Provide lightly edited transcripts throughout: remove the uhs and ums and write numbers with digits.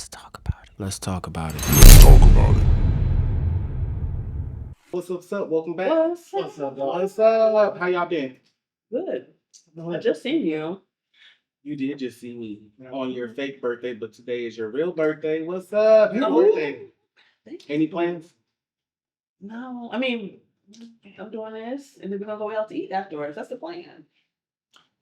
Let's talk about it. Let's talk about it. Let's talk about it. What's up? Welcome back. What's up, dog? What's up? How y'all been? Good. I just seen you. You did just see me on your fake birthday, but today is your real birthday. What's up? Happy Oh. birthday. Thank you. Any plans? No, I mean, I'm doing this, and then we're gonna go out to eat afterwards. That's the plan.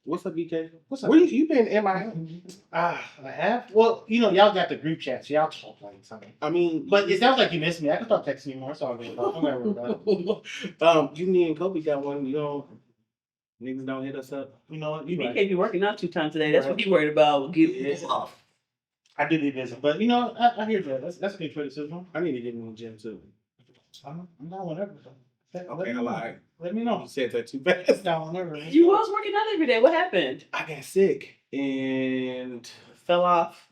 What's up, BK? What's up? Where you been MIA? I have. Well, y'all got the group chat, so y'all talk like something. I mean, But it sounds like you missed me. I can start texting you more. It's all good. I'm never about it. you, me, and Kobe got one. You know, niggas don't hit us up. You know what? You You right. can't be working out 2 times today. That's what you worried about. Getting Yeah. off. I do be busy, but I hear that. That's good criticism. I need to get in the gym too. I'm down whenever. Okay, I lied. Let me know. You said that too fast. Down whenever. You was working out every day. What happened? I got sick and Fell off.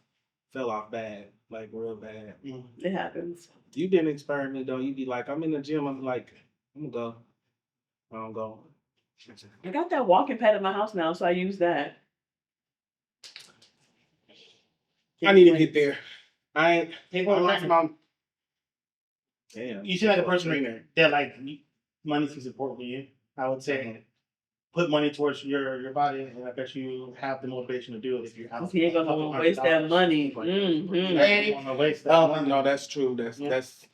fell off bad, like real bad. It happens. You didn't inspire me though. You be like, I'm in the gym. I'm like, I'm gonna go. I don't go. I got that walking pad at my house now, so I use that. I need to get there. I ain't. Hey, I'm what like, happened? Mom. Damn. You seem like a person that like money is important to you. I would say put money towards your body, and I bet you have the motivation to do it if you have. He ain't gonna waste that money. Mm-hmm. You don't wanna waste that Oh money. no, that's true. That's Yeah. that's.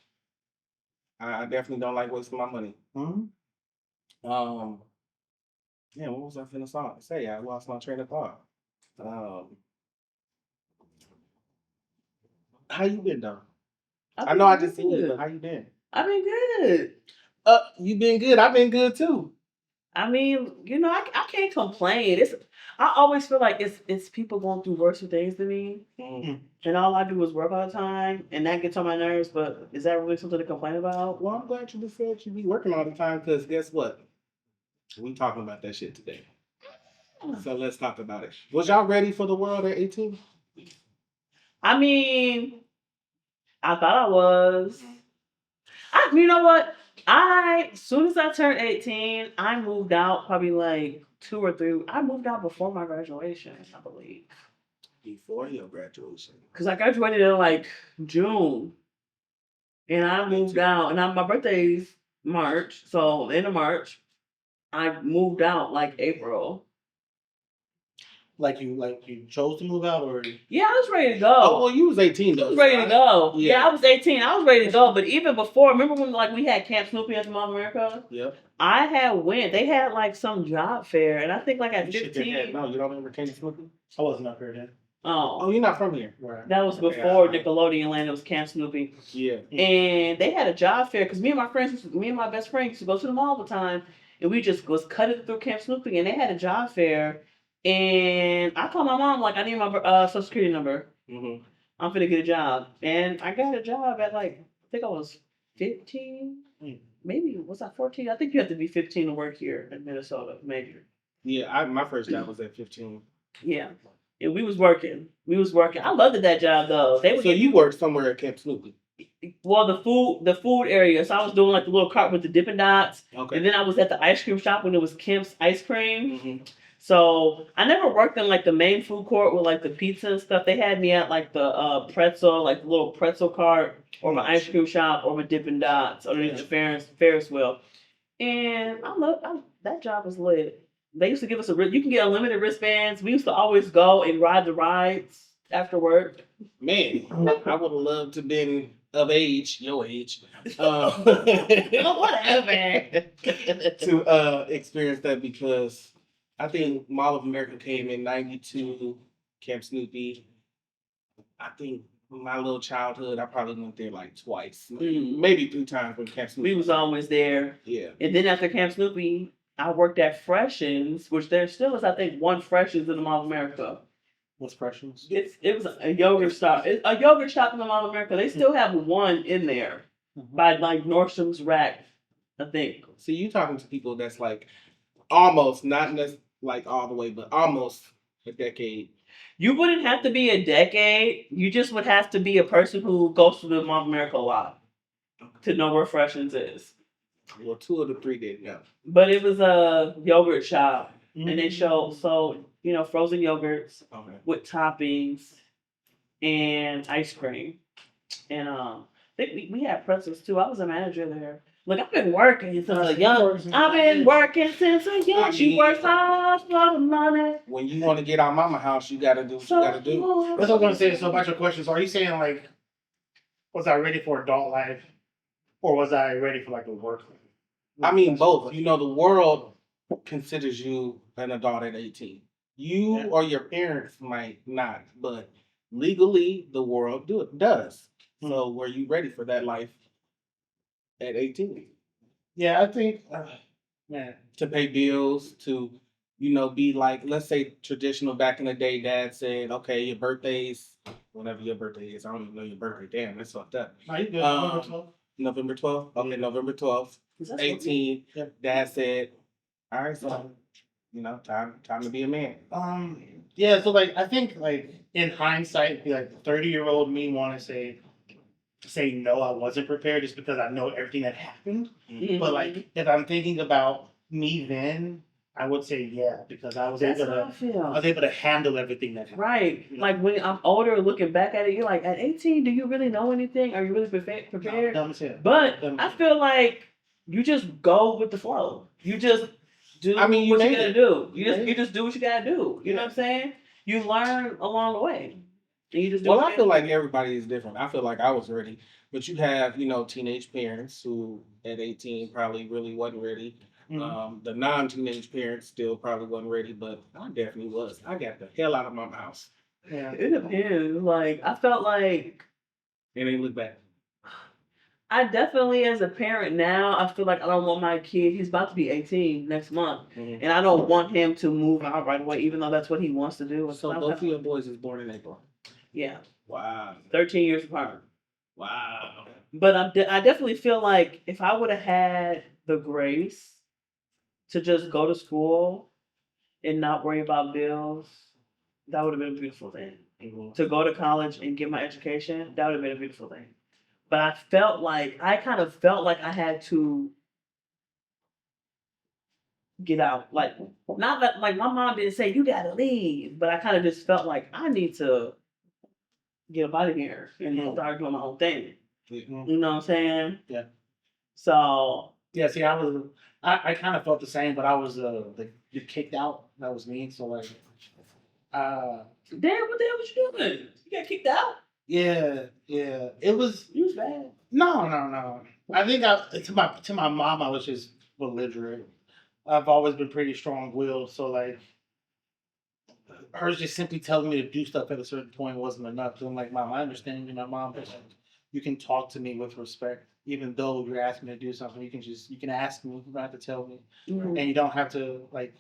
I definitely don't like wasting my money. Mhm. Yeah. What was I finna say? I lost my train of thought. How you been though? I know I just seen you, but how you been? I've been good. You been good. I've been good too. I mean, I can't complain. I always feel like it's people going through worse things than me, and all I do is work all the time, and that gets on my nerves. But is that really something to complain about? Well, I'm glad you just said you be working all the time, because guess what? We talking about that shit today. So let's talk about it. Was y'all ready for the world at 18? I mean, I thought I was. You know what? As soon as I turned 18, I moved out probably like 2 or 3. I moved out before my graduation, I believe. Before your graduation. Because I graduated in like June. And I moved out. And my birthday's March. So, end of March, I moved out like April. Like you chose to move out, or Yeah, I was ready to go. Oh, well, you was 18 though. I was ready to go. Yeah. Yeah, I was 18. I was ready to go. But even before, remember when like we had Camp Snoopy at the Mall of America? Yep. I had went. They had like some job fair, and I think like at 15. No, you don't remember Candy Snoopy? I wasn't up here then. Oh, you're not from here. Right. That was Okay, before alright. Nickelodeon Land. It was Camp Snoopy, Yeah. and they had a job fair because me and my best friend used to go to the mall all the time, and we just was cutting through Camp Snoopy, and they had a job fair, and I called my mom like I need my social security number. Mm-hmm. I'm finna get a job, and I got a job at like I think I was 15, maybe was I 14? I think you have to be 15 to work here in Minnesota, maybe. Yeah, my first job was at 15. Yeah. And we was working. I loved that job though. So you worked somewhere at Camp Snoopy? Well, the food area. So I was doing like the little cart with the Dippin' Dots, Okay. and then I was at the ice cream shop when it was Kemp's Ice Cream. Mm-hmm. So I never worked in like the main food court with like the pizza and stuff. They had me at like the pretzel, like the little pretzel cart, or my ice cream shop, or my Dippin' Dots, or the Ferris wheel. And that job was lit. They used to give us you can get unlimited wristbands. We used to always go and ride the rides after work. Man, I would have loved to been of age, your age, Whatever. to experience that, because I think Mall of America came in 92, Camp Snoopy. I think my little childhood, I probably went there like twice, maybe 3 times when Camp Snoopy. We was always there. Yeah. And then after Camp Snoopy, I worked at Freshens, which there still is, I think, one Freshens in the Mall of America. What's Freshens? It was a yogurt shop. A yogurt shop in the Mall of America. They still have one in there by like Nordstrom's Rack, I think. See, you talking to people that's like almost, not like all the way, but almost a decade. You wouldn't have to be a decade. You just would have to be a person who goes to the Mall of America a lot to know where Freshens is. Well, 2 of the 3 didn't know. But it was a yogurt shop, and they sold frozen yogurts with toppings, and ice cream. And I think we had pretzels too. I was a manager there. Look, I've been working since a young. I've been working since a young. She works hard for the money. When you want to get out mama house, you gotta do what you gotta do. That's what I was gonna say. So about your questions, are you saying like, was I ready for adult life, or was I ready for like the work life? I mean, both. You know, the world considers you an adult at 18. You or your parents might not, but legally, the world does. So, were you ready for that life at 18? Yeah, I think, man, To pay bills, to, you know, be like, let's say traditional back in the day, dad said, okay, your birthday's whenever your birthday is. I don't even know your birthday. Damn, that's fucked up. no, you good. November 12th? Okay, November 12th, Is that 18. Yeah. Dad said, all right, son, you know, time to be a man. Yeah, so like I think like in hindsight, be like 30-year-old me want to say no, I wasn't prepared just because I know everything that happened. Mhm. But like if I'm thinking about me then, I would say yeah, because I was That's able how I to feel. handle everything that happened. Right. You know? Like when I'm older, looking back at it, you're like, at 18, do you really know anything? Are you really prepared? Dumb as hell. But Dumb as I hell. feel like you just go with the flow. You just do I mean, you what you made gotta it. do. You You made just do what you gotta do. You know what I'm saying? You learn along the way. And you just do Well, what I you feel gotta like everybody is different. I feel like I was ready, but you have, you know, teenage parents who at 18 probably really wasn't ready. Mhm. The non-teenage parents still probably wasn't ready, but I definitely was. I got the hell out of my house Yeah. do. It depends. Like I felt like and then look back. I definitely, as a parent now, I feel like I don't want my kid. He's about to be 18 next month, Mhm. and I don't want him to move out right away, even though that's what he wants to do. So both of your boys is born in April. Yeah, Wow. 13 years apart. Wow. But I definitely feel like if I would have had the grace to just go to school and not worry about bills, that would have been a beautiful thing. Mhm. To go to college and get my education, that would have been a beautiful thing. But I kind of felt like I had to get out. Like, not that, like, my mom didn't say, you gotta leave, but I kind of just felt like I need to get up out of here and start doing my own thing. Mhm. You know what I'm saying? Yeah. So, Yeah, see, I kind of felt the same, but I was the kicked out. That was me. So like, damn, what the hell was you doing? You got kicked out? yeah, it was. You was bad. No. I think to my mom, I was just belligerent. I've always been pretty strong-willed, so like, her just simply telling me to do stuff at a certain point wasn't enough. So I'm like, Mom, I understand you. My mom, was like, you can talk to me with respect, even though you're asking me to do something. You can ask me. You don't have to tell me, Mhm. and you don't have to like.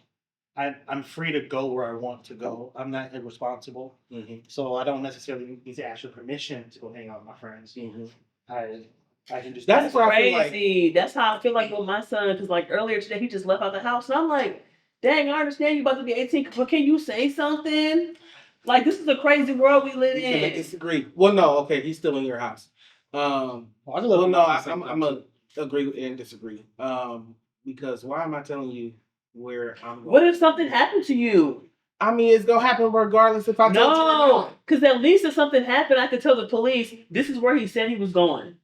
I'm free to go where I want to go. I'm not irresponsible, so I don't necessarily need to ask your permission to go hang out with my friends. I can just. That's what I feel like. Crazy. That's how I feel like with my son. Because like earlier today, he just left out the house, and I'm like, dang, I understand you about to be 18, but can you say something? Like this is a crazy world we live We can in. disagree. Well, no, okay, he's still in your house. Well, no, I'm gonna agree and disagree. Because why am I telling you where I'm going? What if something happened to you? I mean, it's gonna happen regardless if I told you or No, not. because at least if something happened, I could tell the police this is where he said he was going.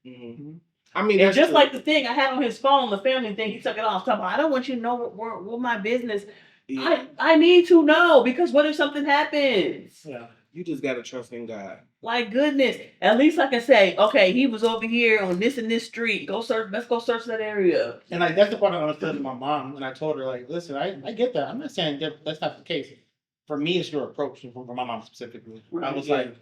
I mean, And that's just true. like the thing I had on his phone, the family thing, he took it off. Talking about, I don't want you to know what my business. Yeah. I need to know because what if something happens? Yeah. You just gotta trust in God. Like goodness, at least I can say, okay, he was over here on this and this street. Go search. Let's go search that area. And like that's the part I understood to my mom, and I told her like, listen, I get that. I'm not saying that's not the case. For me, it's your approach. For my mom specifically, I was like,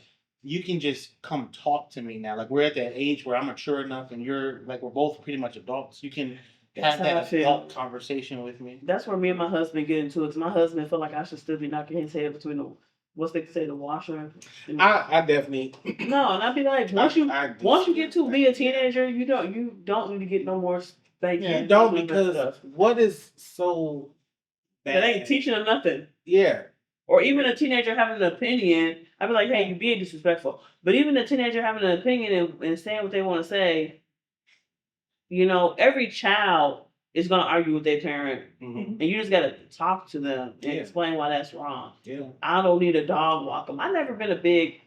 you can just come talk to me now. Like we're at that age where I'm mature enough, and you're like we're both pretty much adults. You can have that adult conversation with me. That's where me and my husband get into it. Cause my husband felt like I should still be knocking his head between the what's they say the washer. I definitely no, and I'd be like, once you get to be a teenager, you don't need to get no more spanking. You don't because what is so bad? That ain't teaching them nothing. Yeah. Or even a teenager having an opinion, I'd be like, hey, you're being disrespectful. But even a teenager having an opinion and saying what they want to say, you know, every child is going to argue with their parent. And you just got to talk to them and explain why that's wrong. Yeah. I don't need a dog walk them. I've never been a big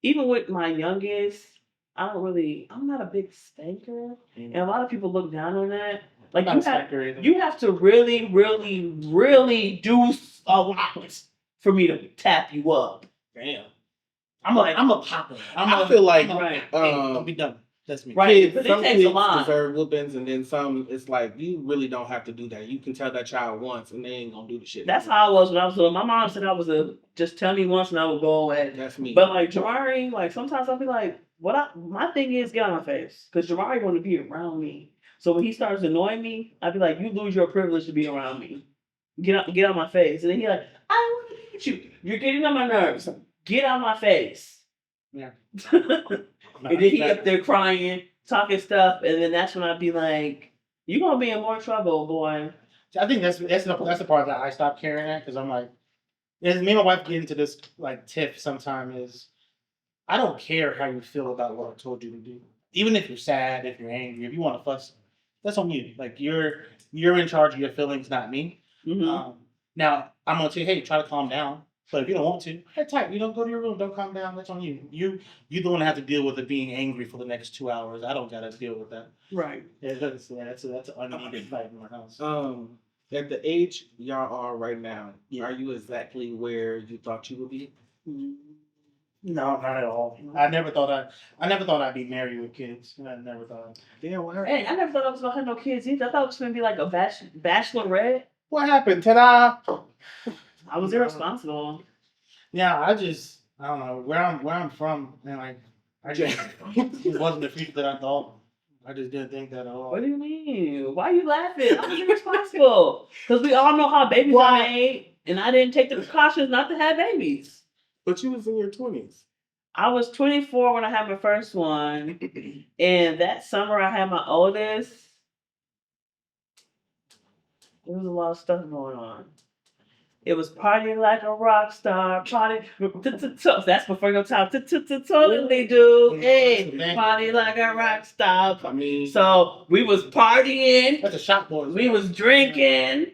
even with my youngest, I'm not a big spanker. And a lot of people look down on that. Like Not a spanker either. you have to really, really, really do a lot for me to tap you up. Damn. I'm a popper. I feel like Right. Don't be done. That's me. Right. kids, But it some takes a kids lot. deserve whoopings, and then some. It's like you really don't have to do that. You can tell that child once, and they ain't gonna do the shit. That's how I was when I was little. My mom said I was just tell me once and I would go away. That's me. But like Jamari, like sometimes I'll be like, my thing is get on my face. Because Jamari want to be around me. So when he starts annoying me, I'd be like, you lose your privilege to be around me. Get on my face. And then he like, I don't want to be with you. You're getting on my nerves. Get on my face. Yeah. And then he up there crying, talking stuff, and then that's when I'd be like, you gonna be in more trouble, boy. I think that's the part that I stopped caring at because I'm like, me and my wife get into this like tiff sometime is I don't care how you feel about what I told you to do. Even if you're sad, if you're angry, if you want to fuss, that's on you. Like you're in charge of your feelings, not me. Mm-hmm. Now I'm gonna say, hey, try to calm down. But if you don't want to, head tight. You don't go to your room. Don't calm down. That's on you. You the one that have to deal with it being angry for the next 2 hours. I don't gotta deal with that. Right. Yeah, that's an unneeded fight in my house. At the age y'all are right now, are you exactly where you thought you would be? No, not at all. I never thought I'd be married with kids. I never thought. Damn, what Hey, I never thought I was gonna have no kids either. I thought it was gonna be like a bachelorette. What happened? Ta-da! I was irresponsible. Yeah, I don't know where I'm from, and like I just it wasn't the future that I thought. I just didn't think that at all. What do you mean? Why are you laughing? I was irresponsible. Because we all know how babies are made, and I didn't take the precautions not to have babies. But you was in your 20s. I was 24 when I had my first one, and that summer I had my oldest. There was a lot of stuff going on. It was partying like a rock star, party. That's before your time. Totally do. Hey, party like a rock star. I mean, So we was partying. That's a shot boy. We was drinking.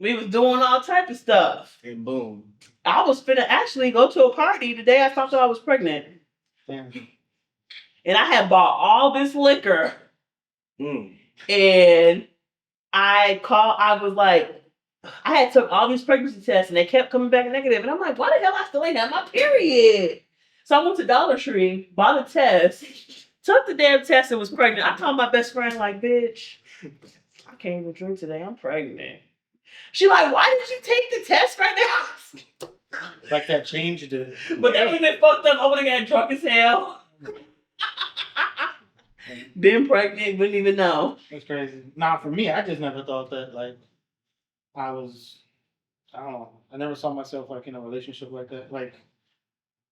We was doing all type of stuff. and boom. I was finna actually go to a party the day I found out I was pregnant. Damn. And I had bought all this liquor. Mm. And I was like, I had took all these pregnancy tests and they kept coming back negative. And I'm like, why the hell I still ain't have my period? So I went to Dollar Tree, bought a test, took the damn test and was pregnant. I told my best friend, like, bitch, I can't even drink today. I'm pregnant. She like, why did you take the test right now? Like that changed it. But that was it fucked up. I would have got drunk as hell. Been pregnant, wouldn't even know. That's crazy. Nah, for me, I just never thought that like I don't know. I never saw myself like in a relationship like that. Like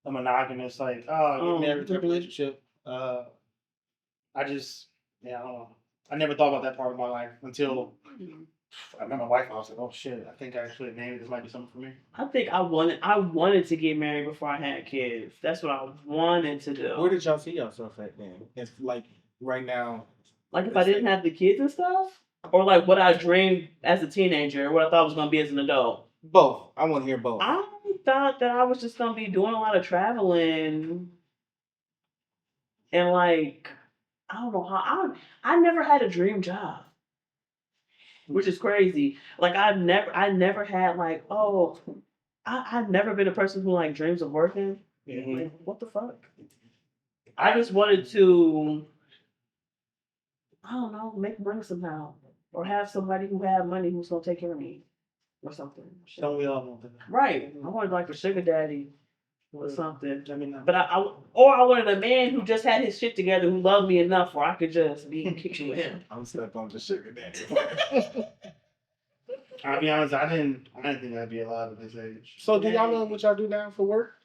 a monogamous, like, oh, you're married type relationship. I don't know. I never thought about that part of my life until I met my wife. I was like, oh shit, I think actually maybe this might be something for me. I think I wanted to get married before I had kids. That's what I wanted to do. Where did y'all see yourself at then? It's like right now. Like if I didn't have the kids and stuff? Or like what I dreamed as a teenager, what I thought I was gonna be as an adult. Both. I want to hear both. I thought that I was just gonna be doing a lot of traveling. And like, I don't know how I never had a dream job. Which is crazy. Like I never had like, I've never been a person who like dreams of working. Mm-hmm. Like, what the fuck? I just wanted to, I don't know, make money somehow. Or have somebody who had money who's gonna take care of me. Or something. Don't we all want that? Right. I wanted like a sugar daddy or something. I mean, But I wanted a man who just had his shit together, who loved me enough where I could just be kicking with him. I'm stuck on the sugar daddy. I'll be honest, I didn't think I'd be alive at this age. So do y'all know what y'all do now for work?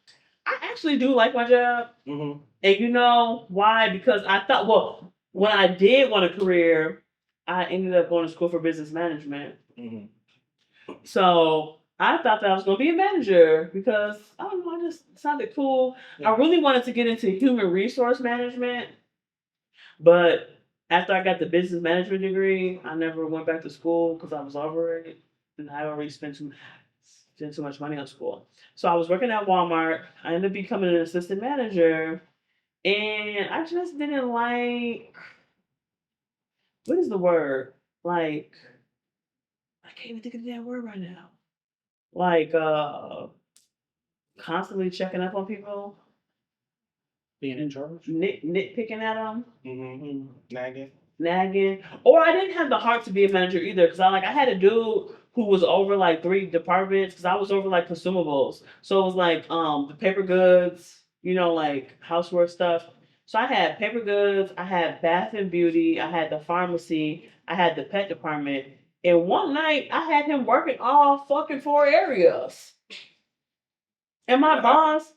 I actually do like my job. Mm-hmm. And you know why? Because I thought, well, when I did want a career, I ended up going to school for business management. Mm-hmm. So I thought that I was going to be a manager because, I don't know, it just sounded cool. Yeah. I really wanted to get into human resource management. But after I got the business management degree, I never went back to school because I was over it. And I already spent spend too much money on school. So I was working at Walmart. I ended up becoming an assistant manager, and I just didn't like, what is the word? Like, I can't even think of the damn word right now. Like, constantly checking up on people, Being in charge. nitpicking at them, Mm-hmm. nagging. Or I didn't have the heart to be a manager either, because I had a dude who was over like 3 departments, because I was over like consumables. So it was like the paper goods, like housework stuff. So I had paper goods, I had bath and beauty, I had the pharmacy, I had the pet department. And one night I had him working all fucking 4 areas. And my boss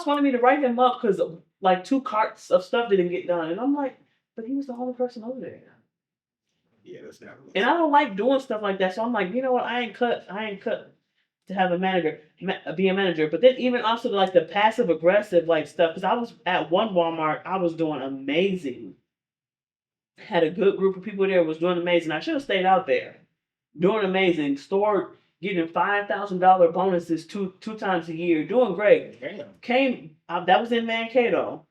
wanted me to write him up because like 2 carts of stuff didn't get done. And I'm like, but he was the only person over there. Yeah, that's not. And I don't like doing stuff like that. So I'm like, you know what? I ain't cut to have a manager, be a manager. But then even also like the passive aggressive like stuff, because I was at one Walmart, I was doing amazing. Had a good group of people there, was doing amazing. I should have stayed out there, doing amazing. Store getting $5,000 bonuses two times a year, doing great. Damn. That was in Mankato.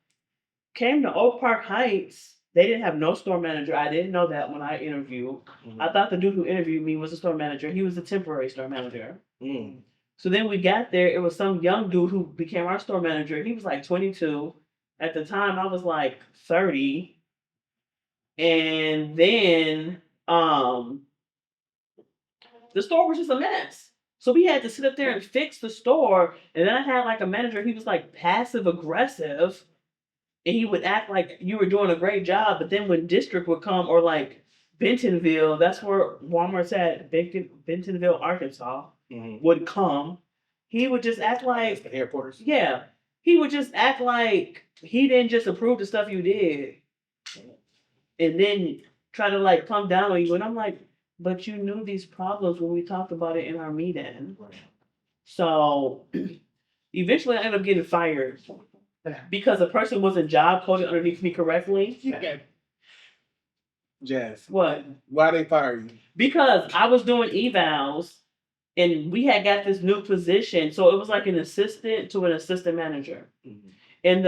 Came to Oak Park Heights. They didn't have no store manager. I didn't know that when I interviewed. Mm-hmm. I thought the dude who interviewed me was a store manager. He was a temporary store manager. Mm. So then we got there. It was some young dude who became our store manager. He was like 22. At the time, I was like 30. And then the store was just a mess. So we had to sit up there and fix the store. And then I had like a manager, he was like passive aggressive. And he would act like you were doing a great job. But then when district would come, or like Bentonville, that's where Walmart's at, Bentonville, Arkansas, would come, he would just act like the headquarters. Yeah. He would just act like he didn't just approve the stuff you did. And then try to like come down on you. And I'm like, but you knew these problems when we talked about it in our meeting. So eventually I ended up getting fired because a person wasn't job coded underneath me correctly. Okay. Jazz. What? Why they fire you? Because I was doing evals and we had got this new position. So it was like an assistant to an assistant manager. Mm-hmm. And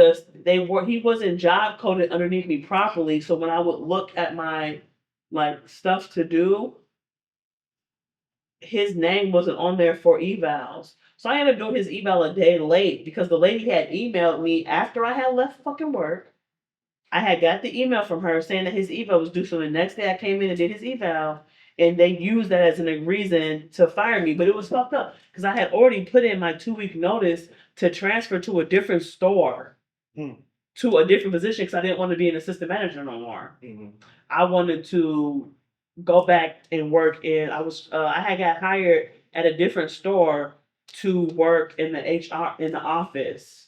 he wasn't job coded underneath me properly. So when I would look at my like stuff to do, his name wasn't on there for evals. So I ended up doing his eval a day late because the lady had emailed me after I had left fucking work. I had got the email from her saying that his eval was due. So the next day I came in and did his eval, and they used that as a reason to fire me. But it was fucked up because I had already put in my 2-week notice to transfer to a different store, to a different position, because I didn't want to be an assistant manager no more. Mm-hmm. I wanted to go back and work in. I had got hired at a different store to work in the HR in the office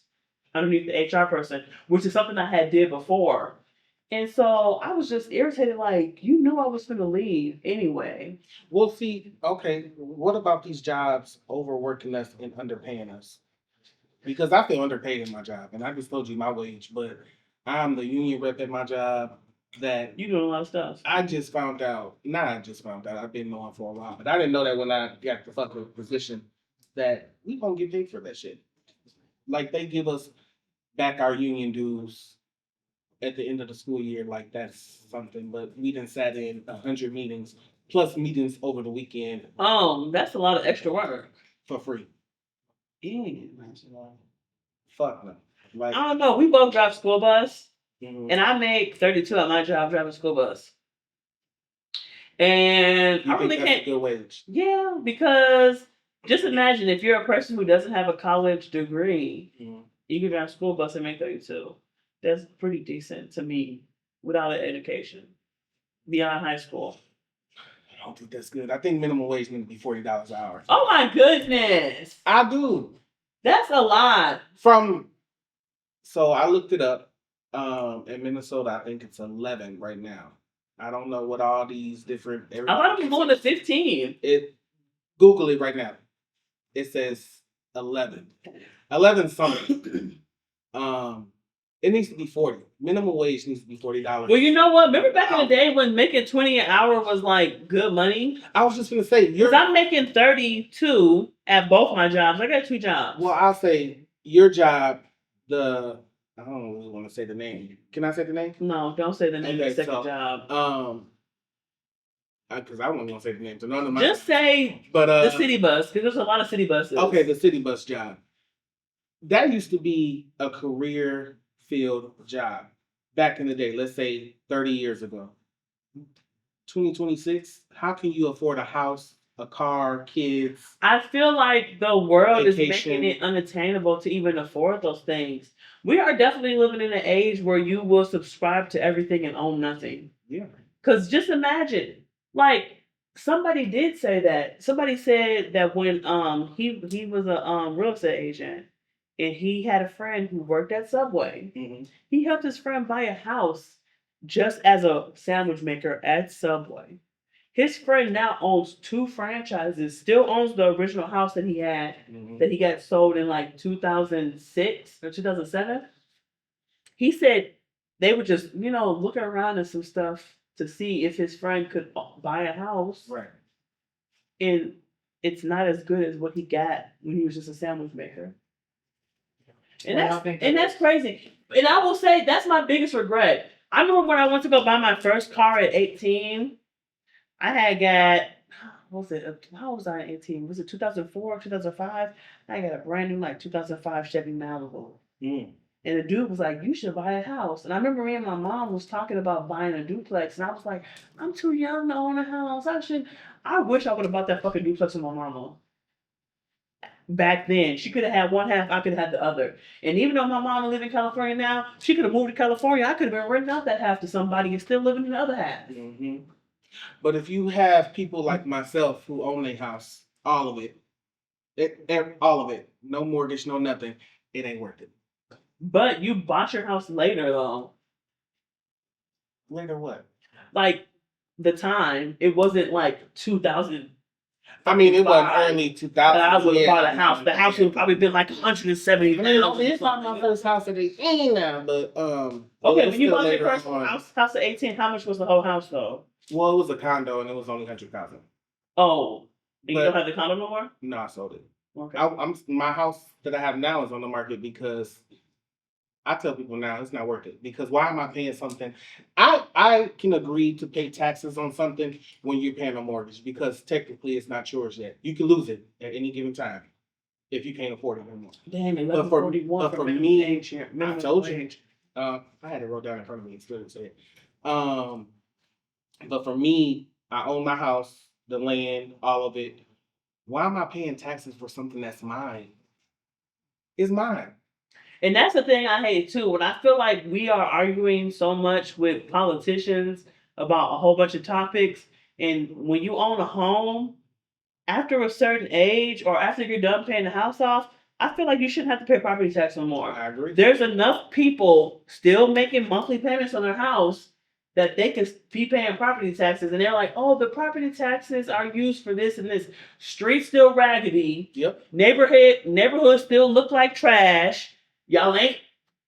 underneath the HR person, which is something I had did before. And so I was just irritated, like, you knew I was going to leave anyway. Well, see, okay, what about these jobs overworking us and underpaying us? Because I feel underpaid in my job, and I just told you my wage, but I'm the union rep at my job. That you doing a lot of stuff. I just found out. I've been knowing for a while, but I didn't know that when I got the fucking position that we gonna get paid for that shit. Like they give us back our union dues at the end of the school year, like that's something. But we done sat in 100 meetings plus meetings over the weekend. That's a lot of extra work for free. Yeah. Fuck no. Like I don't know. We both drive school bus. Mm-hmm. And I make 32 at my job driving school bus. And you I really think that's a good wage? Yeah, because just imagine if you're a person who doesn't have a college degree, you can drive school bus and make 32. That's pretty decent to me without an education beyond high school. I don't think that's good. I think minimum wage needs to be $40 an hour. Oh my goodness. I do. That's a lot. So I looked it up. In Minnesota, I think it's 11 right now. I don't know what all these different. I thought it was going to 15. Google it right now. It says 11. 11 something. It needs to be 40. Minimum wage needs to be $40. Well, you know what? Remember back in the day when making 20 an hour was like good money? I was just gonna say Because I'm making 32 at both my jobs. I got 2 jobs. Well, I'll say your job. I don't really want to say the name. Can I say the name? No, don't say the name of the second job. Because I won't want to say the name. So none of my. Just say the city bus, because there's a lot of city buses. Okay, the city bus job. That used to be a career field job back in the day. Let's say 30 years ago. 2026. How can you afford a house, a car, kids? I feel like the world Vacation. is making it unattainable to even afford those things. We are definitely living in an age where you will subscribe to everything and own nothing. Yeah. Because just imagine, like, somebody did say that. Somebody said that when he was a real estate agent and he had a friend who worked at Subway. Mm-hmm. He helped his friend buy a house just as a sandwich maker at Subway. His friend now owns 2 franchises, still owns the original house that he had, that he got sold in like 2006 or 2007. He said they were just, looking around at some stuff to see if his friend could buy a house. Right. And it's not as good as what he got when he was just a sandwich maker. And that's crazy. And I will say that's my biggest regret. I remember when I went to go buy my first car at 18. I had got, what was it? How was I at 18? Was it 2004, 2005? I got a brand new, 2005 Chevy Malibu. And the dude was like, you should buy a house. And I remember me and my mom was talking about buying a duplex. And I was like, I'm too young to own a house. I wish I would have bought that fucking duplex with my mama. Back then, she could have had one half, I could have had the other. And even though my mama lives in California now, she could have moved to California. I could have been renting out that half to somebody and still living in the other half. Mm-hmm. But if you have people like myself who own a house, all of it, no mortgage, no nothing, it ain't worth it. But you bought your house later, though. Later what? Like, the time, it wasn't like 2000. I mean, it wasn't early 2000. I would have bought a house. The house would have probably been like 170. It's not my first house at 18 now, but okay, when you bought your first house at 18, how much was the whole house though? Well, it was a condo and it was only 100,000. Oh, and you don't have the condo no more? No, I sold it. Okay. My house that I have now is on the market because I tell people now it's not worth it, because why am I paying something? I can agree to pay taxes on something when you're paying a mortgage, because technically it's not yours yet. You can lose it at any given time if you can't afford it anymore. Damn, but for me, I told you. I had it wrote down in front of me. It's good to say it. But for me, I own my house, the land, all of it. Why am I paying taxes for something that's mine? It's mine. And that's the thing I hate too. When I feel like we are arguing so much with politicians about a whole bunch of topics, and when you own a home, after a certain age or after you're done paying the house off, I feel like you shouldn't have to pay property tax no more. I agree. There's enough people still making monthly payments on their house that they can be paying property taxes, and they're like, oh, the property taxes are used for this and this. Streets still raggedy. Yep. Neighborhoods still look like trash. Y'all ain't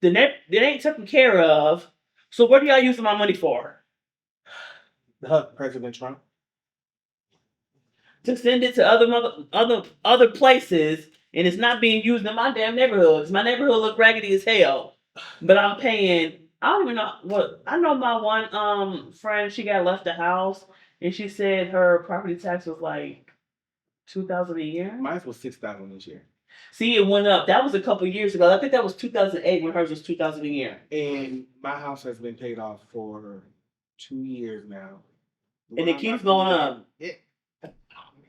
taken care of. So what are y'all using my money for? President Trump. To send it to other places, and it's not being used in my damn neighborhoods. My neighborhood look raggedy as hell, but I'm paying. I don't even know what. I know my one friend. She got left the house, and she said her property tax was like $2,000 a year. Mine was $6,000 this year. See, it went up. That was a couple years ago. I think that was 2008 when hers was $2,000 a year. And my house has been paid off for 2 years now. And it keeps going up.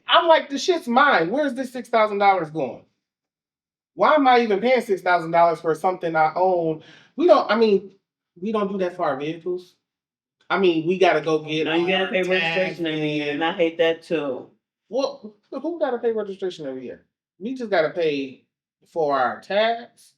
I'm like, the shit's mine. Where's this $6,000 going? Why am I even paying $6,000 for something I own? We don't do that for our vehicles. I mean, we gotta go get. Now you gotta pay registration every year, and I hate that too. Well, who gotta pay registration every year? We just gotta pay for our tax.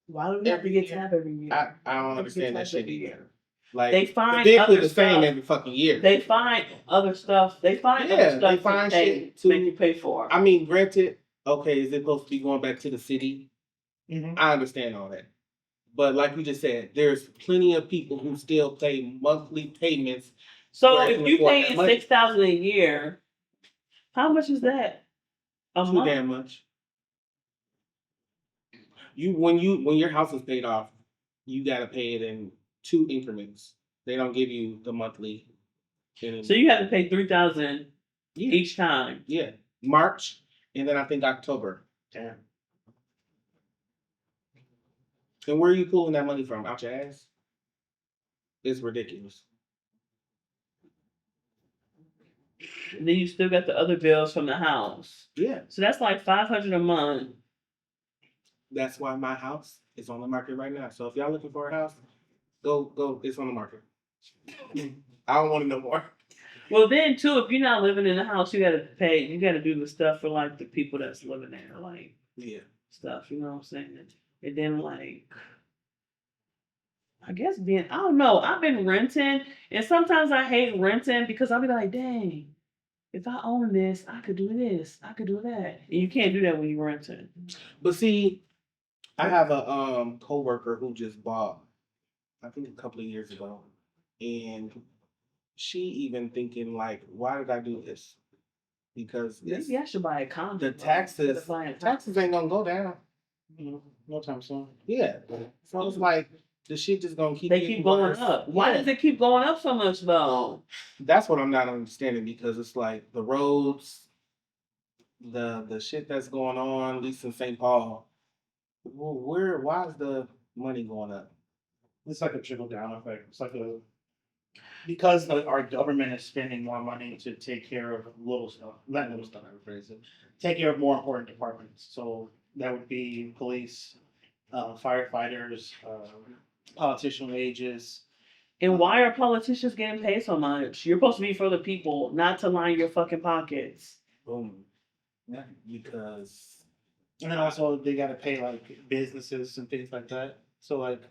Why do we have to get tab every year? I don't understand that shit either. Like, they find the vehicle other the same stuff. every fucking year. They find other stuff. They find other stuff to make you pay for. I mean, granted, okay, is it supposed to be going back to the city? Mm-hmm. I understand all that. But like you just said, there's plenty of people who still pay monthly payments. So Where I if can you afford paying that money. $6,000 a year, how much is that a Too month? damn much. When your house is paid off, you gotta pay it in 2 increments. They don't give you the monthly. So you have to pay $3,000 Yeah, each time. yeah. March and then I think October. Damn. And where are you pulling that money from? Out your ass? It's ridiculous. And then you still got the other bills from the house. Yeah. So that's like $500 a month. That's why my house is on the market right now. So if y'all looking for a house, go. It's on the market. I don't want it no more. Well, then too, if you're not living in the house, you gotta pay. You gotta do the stuff for like the people that's living there, like Yeah. stuff. You know what I'm saying? And then like, I guess I don't know. I've been renting, and sometimes I hate renting because I'll be like, dang, if I own this, I could do this, I could do that, and you can't do that when you're renting. But see, I have a coworker who just bought, I think a couple of years ago, and she even thinking like, why did I do this? Because it's, Maybe I should buy a condo. the taxes taxes ain't gonna go down. No time soon. Yeah. So it's like the shit just gonna keep They getting keep going worse. up. Why Yeah. does it keep going up so much though? That's what I'm not understanding because it's like the roads, the shit that's going on, at least in St. Paul. Why is the money going up? It's like a trickle down effect. It's like because our government is spending more money to take care of little stuff, not little stuff, I would phrase it, take care of more important departments. So that would be police, firefighters, politician wages. And why are politicians getting paid so much? You're supposed to be for the people, not to line your fucking pockets. Boom. Yeah, because And then also they got to pay like businesses and things like that. So like,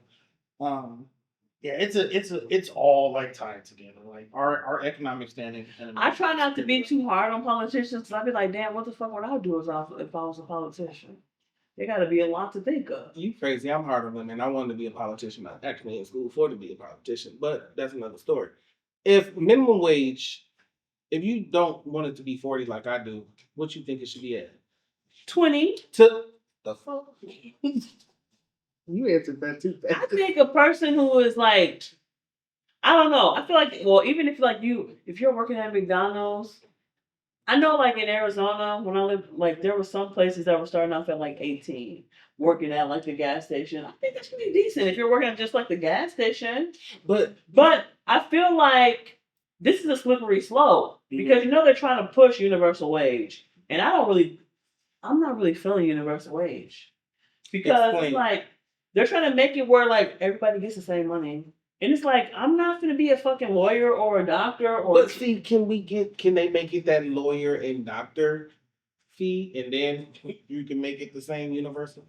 yeah, it's all like tied together. Like our economic standing. I try not to be too hard on politicians because I'd be like, damn, what the fuck would I do if I was a politician? There got to be a lot to think of. you crazy. I'm hard on them, and I wanted to be a politician. I actually in school for to be a politician, but that's another story. If minimum wage, if you don't want it to be 40 like I do, what you think it should be at? 20. To the fuck? You answered that too I fast. think a person who is like, I don't know. I feel like, well, even if like if you're working at McDonald's, I know like in Arizona when I lived, like there were some places that were starting off at like 18, working at like the gas station. I think that should be decent if you're working at just like the gas station. But But I feel like this is a slippery slope because you know they're trying to push universal wage, and I'm not really feeling universal wage because Explain. it's like they're trying to make it where like everybody gets the same money. And it's like, I'm not gonna be a fucking lawyer or a doctor or. But see, can they make it that lawyer and doctor fee, and then you can make it the same universal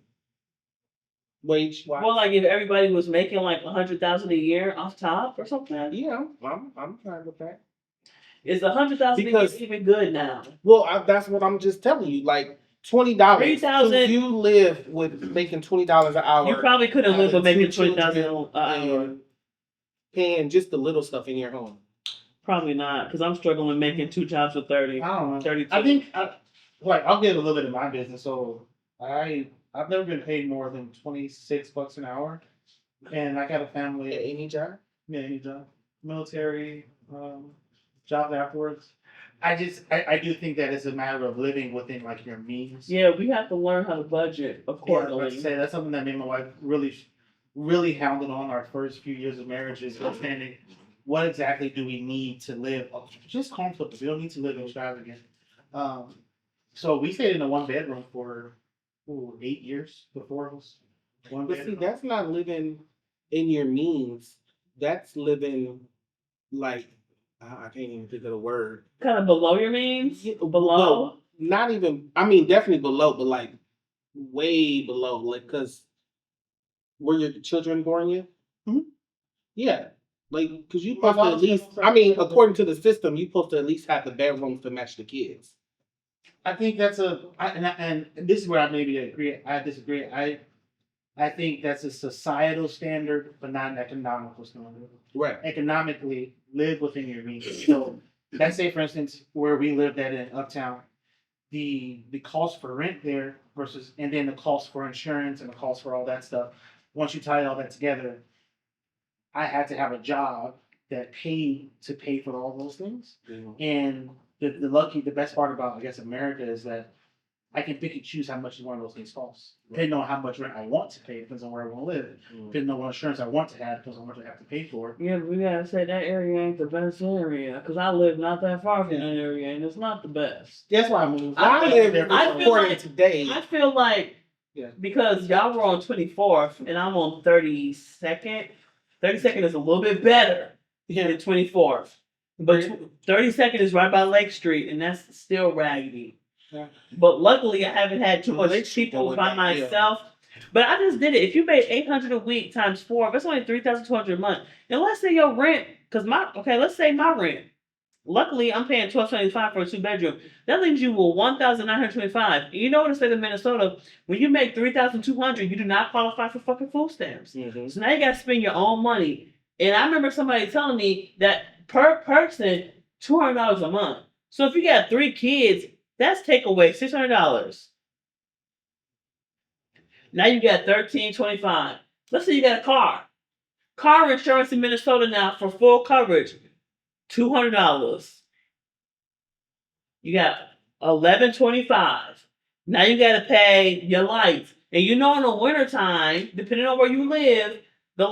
wage? Well, like if everybody was making like 100,000 a year off top or something. Yeah, I'm fine with that. Is 100,000 Because- even good now? Well, that's what I'm just telling you. Like $20. $3,000. You live with making $20 an hour. You probably couldn't live with having making 2 20,000 children, an hour. and paying just the little stuff in your home. Probably not, because I'm struggling making 2 jobs for 30. I don't know. 32. I think I'll get a little bit of my business. So I've never been paid more than $26 an hour, and I got a family. Any job? Yeah, any job, military, jobs afterwards. I do think that it's a matter of living within like your means. Yeah, we have to learn how to budget Yeah, accordingly. let's say that's something that me and my wife really hounded on our first few years of marriage is understanding what exactly do we need to live just comfortably. We don't need to live extravagant. So we stayed in a 1 bedroom for 8 years, the 4 of us. One But see, bedroom. that's not living in your means. That's living like I can't even think of the word. Kind of below your means? Below? No, not even. I mean, definitely below, but like way below. Like, cause were your children born yet? Mhm. Yeah, like because you My supposed to at mom's least. gonna- I mean, according to the system, you supposed to at least have the bedrooms to match the kids. I think that's and this is where I maybe agree. I disagree. I think that's a societal standard, but not an economical standard. Right. Economically, live within your means. So let's say, for instance, where we lived at in Uptown, the cost for rent there versus, and then the cost for insurance and the cost for all that stuff. Once you tie all that together, I had to have a job that paid to pay for all those things. And the best part about, I guess, America is that I can pick and choose how much one of those things costs. Depending on how much rent I want to pay, depends on where I want to live. Depending on what insurance I want to have, depends on what I have to pay for. Yeah, but we gotta say that area ain't the best area, cause I live not that far from that area, and it's not the best. That's why I moved. I feel- I feel According like- to today, I feel like Yeah. because y'all were on 24th and I'm on 32nd. 32nd is a little bit better than 24th, but 32nd is right by Lake Street, and that's still raggedy. Yeah. But luckily, I haven't had too much Lake Street people going by down, myself. But I just did it. If you made 800 a week times 4, that's only 3,200 a month. And let's say your rent, let's say my rent. Luckily, I'm paying $1,275 for a 2-bedroom. That leaves you with $1,925. And you know, in the state of Minnesota, when you make 3,200, you do not qualify for fucking food stamps. So now you got to spend your own money. And I remember somebody telling me that per person, $200 a month. So if you got 3 kids, that's take away $600. Now you got $1,325. Let's say you got a car. Car insurance in Minnesota now for full coverage, $200. You got $1,125. Now you got to pay your lights, and you know in the wintertime, depending on where you live, the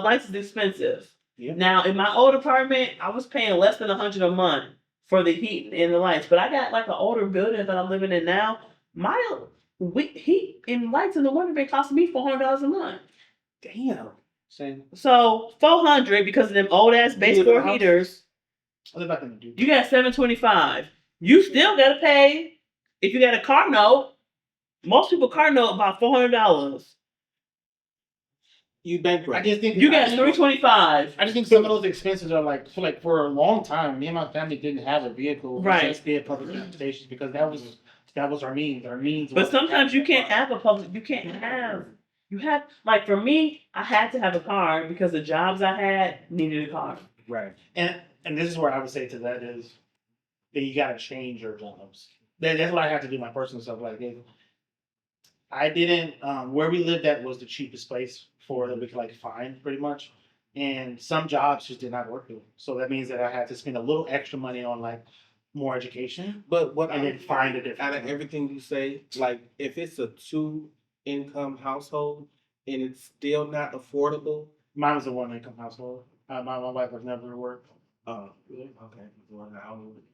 lights is expensive. Yeah. Now in my old apartment, I was paying less than $100 a month for the heat and the lights, but I got like an older building that I'm living in now. My heat and lights in the winter been costing me $400 a month. Damn. Same. So $400 because of them old ass base You live in a core house? heaters. I live back in the dude. You got $725. You still gotta pay if you got a car note. Most people car note about $400. you bankrupt. I just think You got $325. I just think some of those expenses are like for a long time. Me and my family didn't have a vehicle. We Right. just did public transportation because that was our means. Our means. But was- sometimes you can't have a public. You can't have. You have like for me, I had to have a car because the jobs I had needed a car. Right. And this is where I would say to that is that you gotta change your jobs. That's what I have to do my personal stuff. Like if I didn't where we lived at was the cheapest place for that we could like find pretty much. And some jobs just did not work good. So that means that I had to spend a little extra money on like more education. But what And I then find a different out of one. everything you say, like if it's a 2-income household and it's still not affordable, Mine was a 1-income household. My wife was never worked. really? Okay. Well,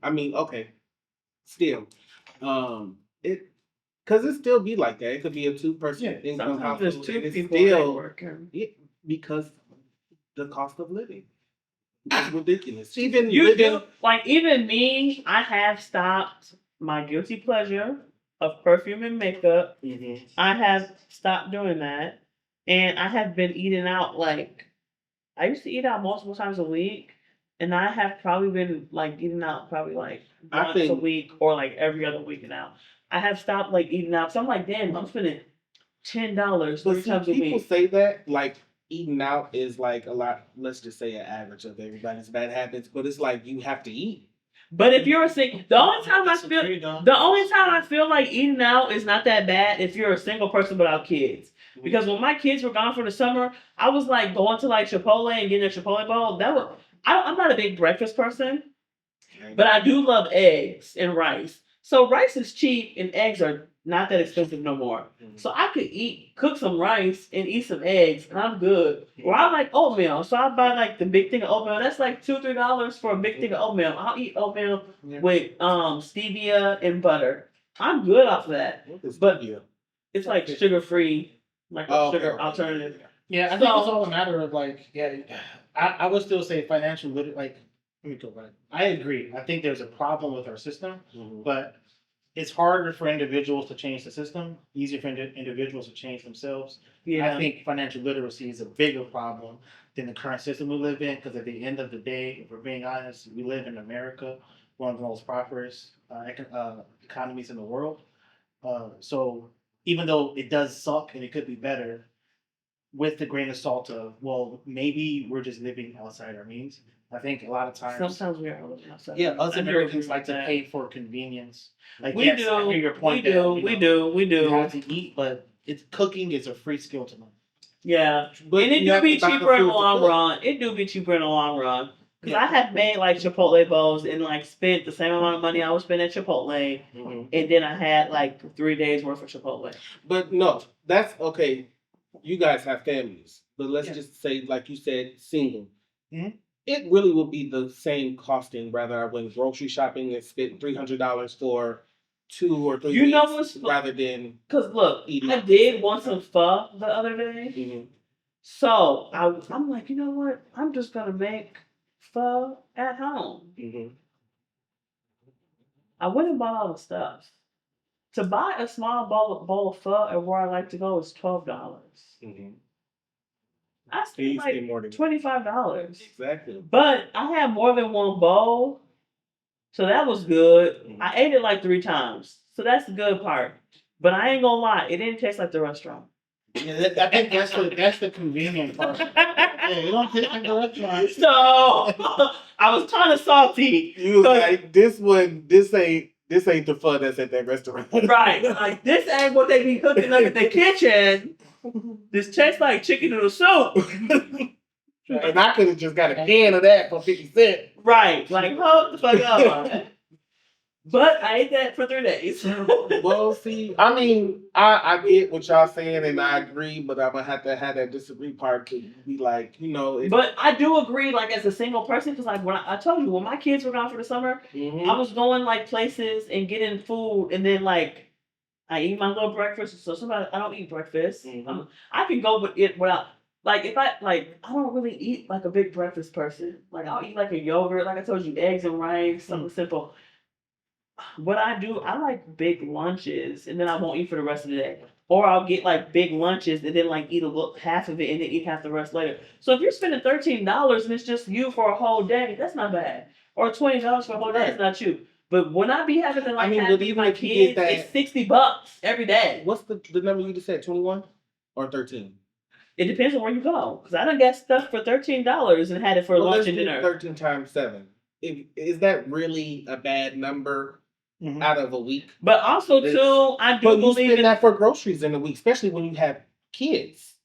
I mean, okay. Still, it because it still be like that. It could be a 2-person Yeah, income Sometimes household. there's 2 and it's people that still working. because the cost of living is ridiculous. Even You living, do like even me. I have stopped my guilty pleasure of perfume and makeup. I have stopped doing that, and I have been eating out. Like I used to eat out multiple times a week, and I have probably been like eating out probably like I once a think- week or like every other week now. I have stopped like eating out. So I'm like, damn, I'm spending $10 but 3 see, times a people week. say that like eating out is like a lot. Let's just say an average of everybody's bad habits, but it's like you have to eat. But if you're a single, the only time I feel Disagree, though. the only time I feel like eating out is not that bad if you're a single person without kids. Because when my kids were gone for the summer, I was like going to like Chipotle and getting a Chipotle bowl. I'm not a big breakfast person, but I do love eggs and rice. So rice is cheap and eggs are not that expensive no more. So I could cook some rice and eat some eggs and I'm good. Or I like oatmeal. So I buy like the big thing of oatmeal. That's like $2-3 for a big thing of oatmeal. I'll eat oatmeal Yeah. with stevia and butter. I'm good off of that. But yeah. it's like sugar free, like a Oh, sugar okay. alternative. Yeah, I think So- it's all a matter of like, I would still say financial literacy. Like, let me go back. I agree. I think there's a problem with our system, but it's harder for individuals to change the system, easier for individuals to change themselves. Yeah. I think financial literacy is a bigger problem than the current system we live in, because at the end of the day, if we're being honest, we live in America, one of the most prosperous economies in the world. So even though it does suck and it could be better, with the grain of salt of, well, maybe we're just living outside our means. I think a lot of times, Sometimes we are living outside. yeah, I us do Americans agree like with to that. pay for convenience. Like, We yes, I do. hear your point We that, do. you We know, do. We you do. have to eat, but it's cooking is a free skill to learn. Yeah, But and it you do have be to buy the cheaper in the food to long cook. run. It do be cheaper in the long run. Cause Yeah. I have made like Chipotle bowls and like spent the same amount of money I would spend at Chipotle, Mhm. and then I had like 3 days worth of Chipotle. But no, that's okay. You guys have families, but let's Yeah. just say, like you said, single. Mhm. It really would be the same costing whether I went grocery shopping and spent $300 for 2 or 3 You know weeks what's rather than. Cause look, Eating I out. did want some pho the other day, Mhm. so I'm like, you know what? I'm just gonna make pho at home. Mhm. I went and bought all the stuff. To buy a small bowl of pho at where I like to go is $12. Mhm. I And spent you spend like more than $25. exactly. But I had more than one bowl, so that was good. Mhm. I ate it like 3 times, so that's the good part. But I ain't gonna lie, it didn't taste like the restaurant. Yeah, I think that's the convenient part. Yeah, it don't taste like the restaurant. So I was kind of salty. You was 'cause- like, this ain't the fun that's at that restaurant. right, like this ain't what they be cooking up in the kitchen. This tastes like chicken noodle soup. And I could have just got a can of that for 50 cents. Right, like hold the fuck up. But I ate that for 3 days. Well, see, I mean, I get what y'all saying and I agree, but I'm gonna have to have that disagree part to be like, But I do agree, like as a single person, because like when I told you when my kids were gone for the summer, Mhm. I was going like places and getting food, and then like I eat my little breakfast. So sometimes I don't eat breakfast. Mhm. I can go with it without. Like if I I don't really eat like a big breakfast person. Like I'll eat like a yogurt, like I told you, eggs and rice, something simple. What I do, I like big lunches, and then I won't eat for the rest of the day. Or I'll get like big lunches and then like eat a little half of it and then eat half the rest later. So if you're spending $13 and it's just you for a whole day, that's not bad. Or $20 for a whole day, it's not you. But when I be having to like have but to eat even my if you get kids, that- it's $60 every day. What's the number you just said? 21 or 13? It depends on where you go. Because I done got stuff for $13 and had it for Well, lunch let's and do dinner. 13 times 7. Is that really a bad number Mhm. out of a week? But also too, I do But you believe spend in that for groceries in a week, especially when you have kids.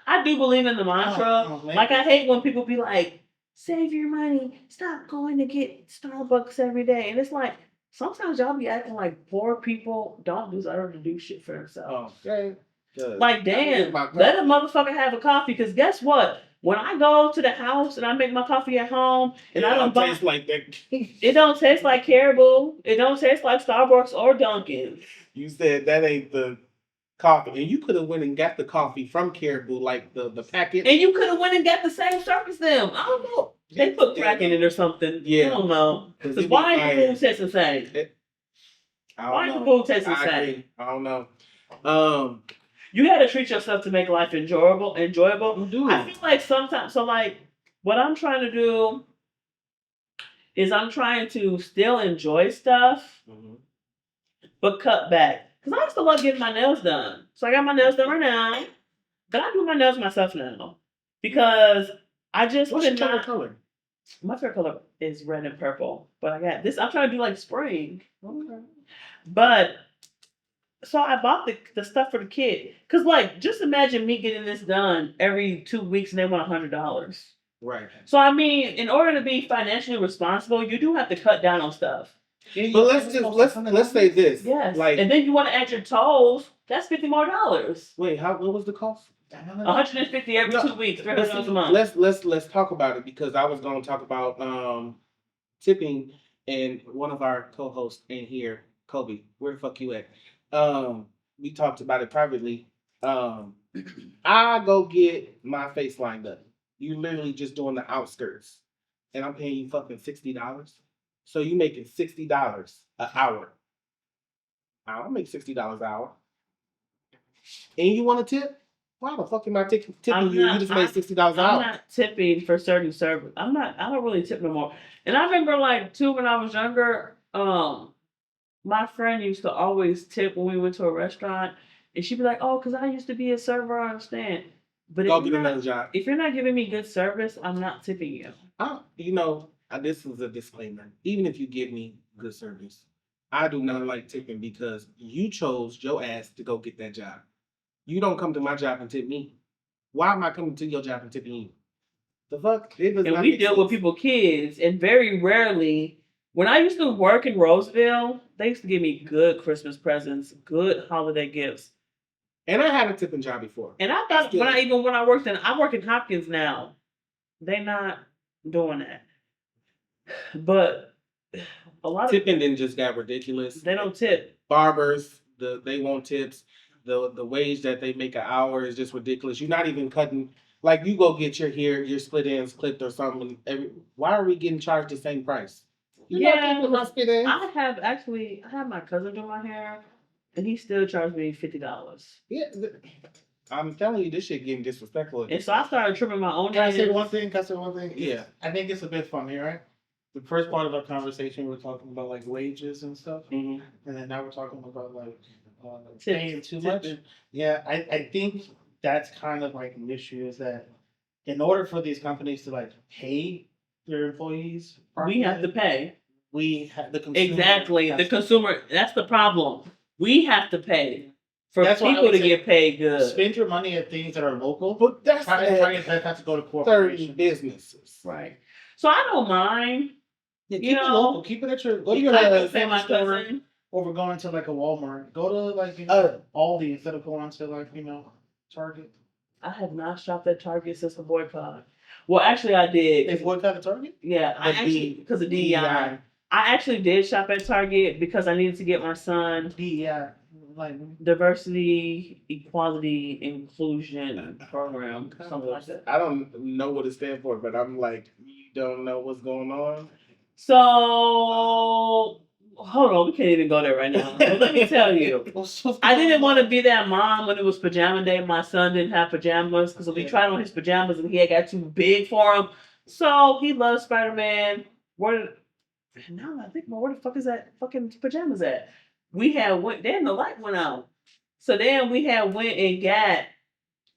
I do believe in the mantra. Oh, Like I hate when people be like, save your money, stop going to get Starbucks every day. And it's like sometimes y'all be acting like poor people don't deserve to do shit for themselves. Okay. Like damn, let a motherfucker have a coffee. Cause guess what? When I go to the house and I make my coffee at home and I don't buy taste like that. it don't taste like Caribou. It don't taste like Starbucks or Dunkin'. You said that ain't the coffee, and you could have went and got the coffee from Caribou, like the packet. And you could have went and got the same stuff as them. I don't know. They put crack in it or something. Yeah. I don't know. Cause Because it why be ain't the iron. food taste the same? Why ain't the food taste the I same? agree. I don't know. You got to treat yourself to make life enjoyable. You do. I feel like sometimes, so like, what I'm trying to do is I'm trying to still enjoy stuff, Mhm. but cut back. Because I used to love getting my nails done. So I got my nails done right now. But I do my nails myself now. Because I just What's your could favorite not. color? My favorite color is red and purple. But I got this. I'm trying to do like spring. Okay. But so I bought the stuff for the kid. Cause like just imagine me getting this done every 2 weeks and they want $100. Right. So I mean, in order to be financially responsible, you do have to cut down on stuff. But let's say this. Yes. Like, and then you want to add your toes, that's $50 more. wait, what was the cost? 150 every No, 2 weeks, but $300 a see, month. let's talk about it because I was going to talk about tipping, and one of our co-hosts in here, Kobe, where the fuck you at? We talked about it privately. I go get my face lined up. You literally just doing the outskirts, and I'm paying you fucking $60. So you making $60 an hour. I don't make $60 an hour. And you want to tip? Why the fuck am I tipping you? You just made $60 an I'm hour. not tipping for certain service. I don't really tip no more. And I remember like too when I was younger, my friend used to always tip when we went to a restaurant, and she'd be like, "Oh, because I used to be a server, I understand." But Go get another job. if you're not giving me good service, I'm not tipping you. This is a disclaimer. Even if you give me good service, I do not like tipping because you chose your ass to go get that job. You don't come to my job and tip me. Why am I coming to your job and tipping you? The fuck? It does And not we make deal sense. with people kids, and very rarely. When I used to work in Roseville, they used to give me good Christmas presents, good holiday gifts. And I had a tipping job before. And I thought when I work in Hopkins now, they not doing that. But a lot of Tipping then just got ridiculous. they don't tip. Barbers, they want tips. The wage that they make an hour is just ridiculous. You're not even cutting. Like you go get your split ends clipped or something. Why are we getting charged the same price? You're not clipping my split ends. I have my cousin do my hair, and he still charged me $50. Yeah, I'm telling you, this shit getting disrespectful. And so I started trimming my own. Can I say one thing? Yeah. I think it's a bit funny, right? The first part of our conversation, we were talking about like wages and stuff, Mm-hmm. and then now we're talking about like Tips, paying too much. tipping. Yeah, I think that's kind of like an issue. Is that in order for these companies to like pay their employees, We have to pay. We have the consumer Exactly. has The to- consumer, that's the problem. We have to pay for That's why I people would to say get paid good. spend your money at things that are local. But that's Try at not to go to certain corporations. businesses. Right. So I don't mind. Yeah, You keep it know, local. Keep it at your go to your I local can say family my store cousin. over going to like a Walmart. Go to like Aldi instead of going to like Target. I have not shopped at Target since the boycott. Well, actually, I did. They boycotted Target. Yeah, I The actually because of DEI. DEI. I actually did shop at Target because I needed to get my son DEI, like diversity, equality, inclusion program, something like that. I don't know what it stands for, but I'm like, you don't know what's going on. So hold on, we can't even go there right now. So let me tell you. I didn't want to be that mom when it was pajama day. My son didn't have pajamas because we tried on his pajamas and he had got too big for him. So he loves Spider-Man. Now I think, well, where the fuck is that fucking pajamas at? Then the light went out. So then we had went and got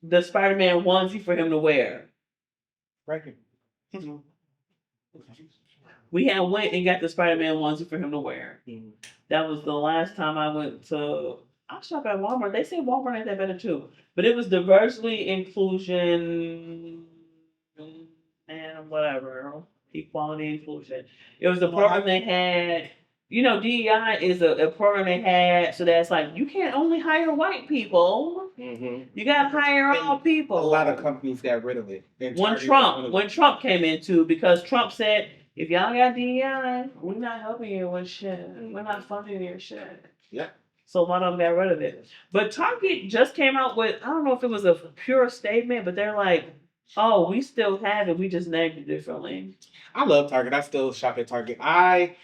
the Spider-Man onesie for him to wear. Right. We had went and got the Spider-Man onesie for him to wear. Mm-hmm. That was the last time I went to. I shop at Walmart. They say Walmart ain't that better too, but it was diversity, inclusion, and whatever, equality, inclusion. It was the program they had. DEI is a program they had, so that's like you can't only hire white people. Mm-hmm. You gotta hire all people. A lot of companies got rid of it. When Trump came into, because Trump said, if y'all got DEI, we're not helping you with shit. We're not funding your shit. Yeah. So a lot of them got rid of it. But Target just came out with, I don't know if it was a pure statement, but they're like, oh, we still have it. We just named it differently. I love Target. I still shop at Target. I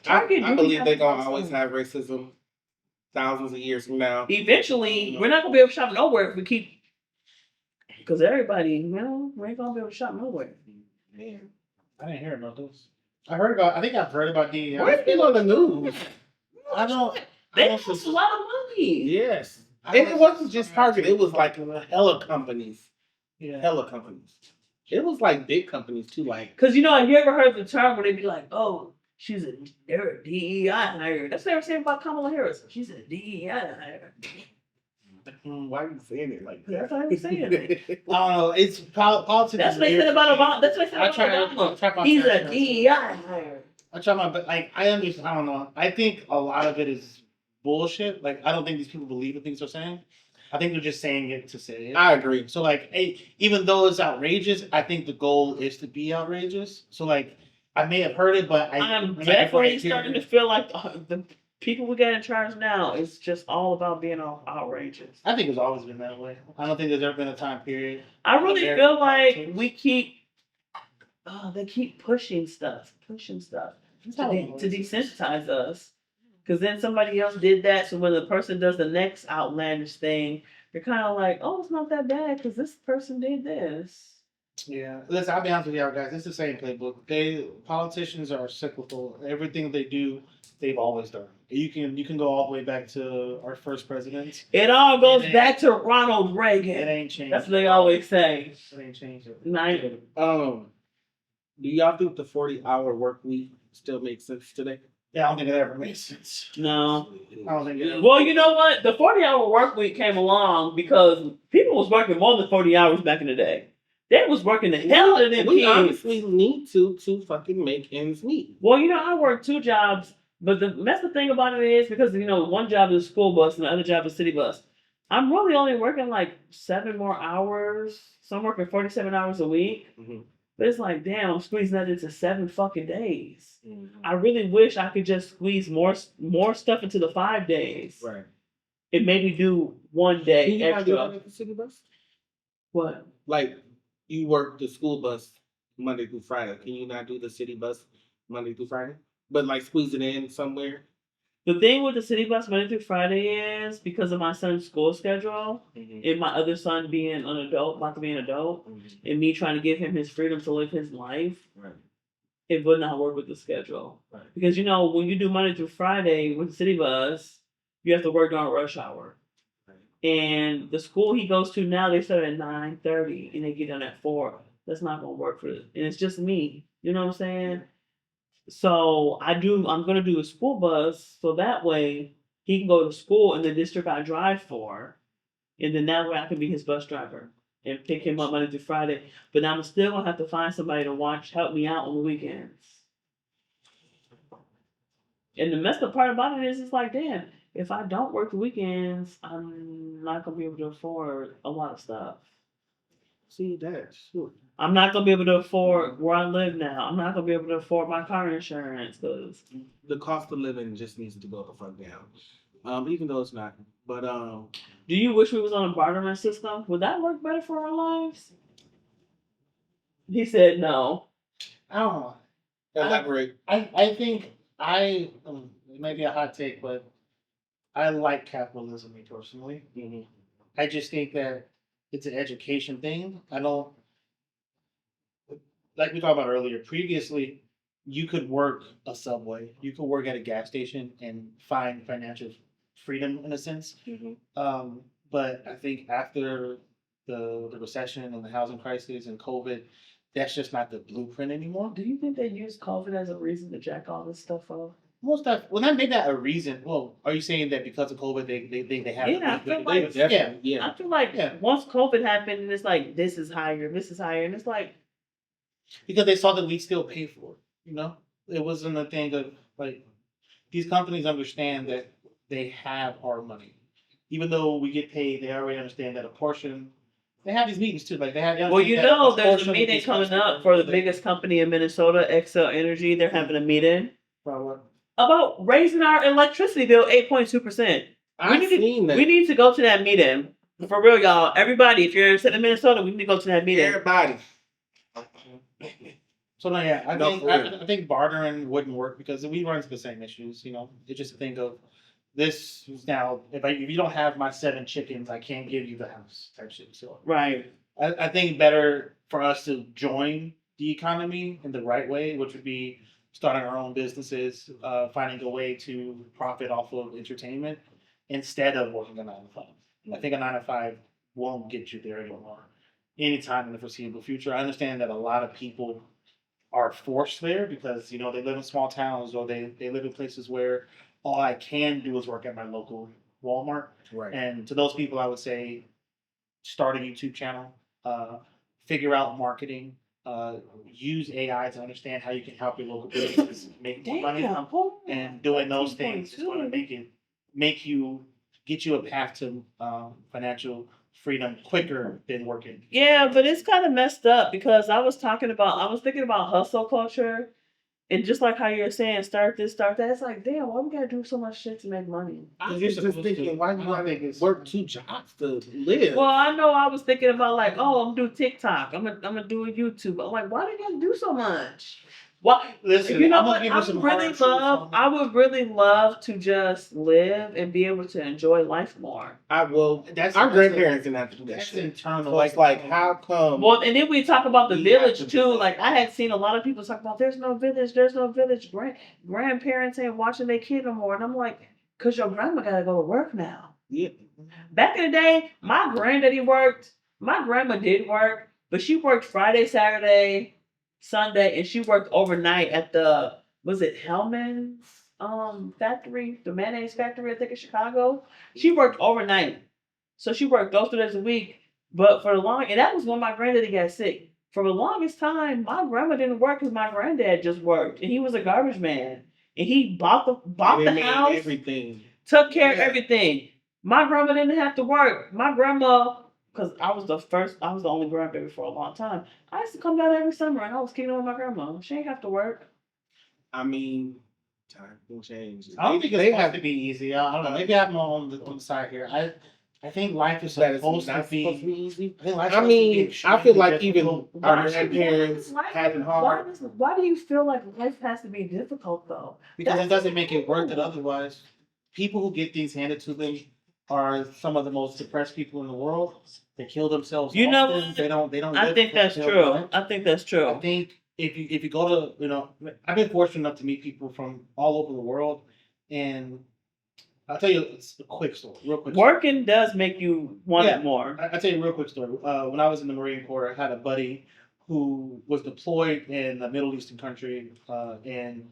believe they're going to always have racism thousands of years from now. Eventually, we're not going to be able to shop nowhere if we keep, because everybody, we ain't going to be able to shop nowhere. Yeah. I didn't hear about this. I think I've heard about DEI. Where's it on the news? I don't. They lost a lot of money. Yes. And it wasn't just Target. It was like hella companies. Yeah. Hella companies. It was like big companies too. Like, because have you ever heard the term where they be like, "Oh, they're a DEI hire." That's what they were saying about Kamala Harris. She's a DEI hire. Why are you saying it like that? That's how they saying it. I don't know. It's politics. That's what they said about Obama. That's what they said about Obama. He's a DEI hire. I try my best. Like I understand. I don't know. I think a lot of it is bullshit. Like I don't think these people believe the things they're saying. I think they're just saying it to say it. I agree. So like, even though it's outrageous, I think the goal is to be outrageous. So like, I may have heard it, but I'm definitely starting to feel like the people we got in charge now, it's just all about being outrageous. I think it's always been that way. I don't think there's ever been a time period. I really feel like they keep pushing stuff to desensitize us. Because then somebody else did that, so when the person does the next outlandish thing, you're kind of like, oh, it's not that bad because this person did this. Yeah, listen, I'll be honest with y'all guys. It's the same playbook. Politicians are cyclical. Everything they do, they've always done. You can go all the way back to our first president. It all goes It back to Ronald It Reagan. ain't changed. That's what they always say. It ain't changed. Nine. Do y'all think the 40-hour work week still makes sense today? Yeah, I don't think it ever makes sense. No. I don't think it ever. Well, you know what? The 40-hour work week came along because people was working more than 40 hours back in the day. They was working the hell out of them We kids. honestly need to fucking make ends meet. Well, I work 2 jobs, but that's the thing about it is because one job is school bus and the other job is city bus. I'm really only working like 7 more hours. So I'm working 47 hours a week. Mm-hmm. But it's like, damn, I'm squeezing that into 7 fucking days. Mm-hmm. I really wish I could just squeeze more stuff into the 5 days. Right. And maybe do 1 day Can you not do extra. that at the city bus? What? Like, you work the school bus Monday through Friday. Can you not do the city bus Monday through Friday? But like squeeze it in somewhere. The thing with the city bus Monday through Friday is because of my son's school schedule and my other son being an adult, about to be an adult, and me trying to give him his freedom to live his life, Right. it would not work with the schedule. Right. Because when you do Monday through Friday with the city bus, you have to work during rush hour. Right. And the school he goes to now, they start at 9:30 and they get done at 4. That's not gonna work for it. And it's just me. You know what I'm saying? So I'm gonna do a school bus so that way he can go to school in the district I drive for, and then that way I can be his bus driver and pick him up Monday through Friday. But I'm still gonna have to find somebody to help me out on the weekends. And the messed up part about it is, it's like, damn, if I don't work the weekends, I'm not gonna be able to afford a lot of stuff. See that? Sure. I'm not gonna be able to afford where I live now. I'm not gonna be able to afford my car insurance because The cost of living just needs to go the fuck down. Even though it's not. But Do you wish we was on a bartering system? Would that work better for our lives? He said no. I don't know. elaborate. I think it may be a hot take, but I like capitalism, me personally. Mm-hmm. I just think that it's an education thing. I don't, like we talked about earlier. Previously, you could work a Subway, you could work at a gas station, and find financial freedom in a sense. Mm-hmm. But I think after the recession and the housing crisis and COVID, that's just not the blueprint anymore. Do you think they use COVID as a reason to jack all this stuff off? Most stuff. Well, not maybe not a reason. Well, are you saying that because of COVID, they think they have? Yeah, I feel like yeah. I feel like Yeah. once COVID happened, and it's like this is higher, and it's like Because they saw that we still pay for it. It wasn't a thing of like these companies understand that they have our money, even though we get paid. They already understand that a portion. They have these meetings too. Like they have. well, there's a meeting coming up for the biggest company in Minnesota, Xcel Energy. They're having a meeting about raising our electricity bill 8.2%. I've seen that. We need to go to that meeting. For real, y'all. Everybody, if you're in Minnesota, we need to go to that meeting. Everybody. So no, yeah, I think bartering wouldn't work because we run into the same issues. It's just a thing of this is now if you don't have my 7 chickens, I can't give you the house type shit. So Right. I think better for us to join the economy in the right way, which would be starting our own businesses, finding a way to profit off of entertainment instead of working a 9 to 5. I think a 9 to 5 won't get you there anymore anytime in the foreseeable future. I understand that a lot of people are forced there because they live in small towns or they live in places where all I can do is work at my local Walmart. Right. And to those people, I would say start a YouTube channel, figure out marketing, use AI to understand how you can help your local businesses make more money. And doing those things is going to get you a path to financial freedom quicker than working. Yeah, but it's kind of messed up because I was thinking about hustle culture, and just like how you're saying, start this, start that. It's like, damn, why we gotta do so much shit to make money? I was just thinking, why do you gotta work 2 jobs to live? Well, I know I was thinking about like, oh, I'm gonna do TikTok, I'm gonna do a YouTube. I'm like, why do you gotta do so much? What? Listen, You know I'm gonna what? give you some hard truths on I that. would really love to just live and be able to enjoy life more. Our That's grandparents didn't have to do that that's shit. internal. So it's like, how come? Well, and then we talk about the We have village to do too. that. Like I had seen a lot of people talk about there's no village, there's no village. Grandparents ain't watching their kid no more, and I'm like, cause your grandma gotta go to work now. Yeah. Back in the day, my granddaddy worked. My grandma did work, but she worked Friday, Saturday, Sunday, and she worked overnight at the was it Hellman's factory, the mayonnaise factory, I think in Chicago. She worked overnight. So she worked those 2 days a week. But for the long and that was when my granddaddy got sick. For the longest time, my grandma didn't work because my granddad just worked. And he was a garbage man. And he bought And the it made house, everything. took care of Yeah. everything. My grandma didn't have to work. My grandma, because I was the only grandbaby for a long time. I used to come down every summer and I was kicking with my grandma. She ain't have to work. I mean, time will change. I don't think it's They supposed have to be easy. I don't know. Maybe I'm on the side here. I think life is that. It's supposed not to be. supposed to be easy. I think life's I supposed to be mean, I feel like extremely even difficult. our Why- grandparents why- had it hard. Why do you feel like life has to be difficult though? Because it That's doesn't make it worth it cool. otherwise. People who get things handed to them are some of the most depressed people in the world. They kill themselves. You know often. what? They don't. I live think that's fulfilled true. lives. I think that's true. I think if you go to I've been fortunate enough to meet people from all over the world, and I'll tell you a quick story, real quick. Working does make you want Yeah. it more. I'll tell you a real quick story. When I was in the Marine Corps, I had a buddy who was deployed in a Middle Eastern country, and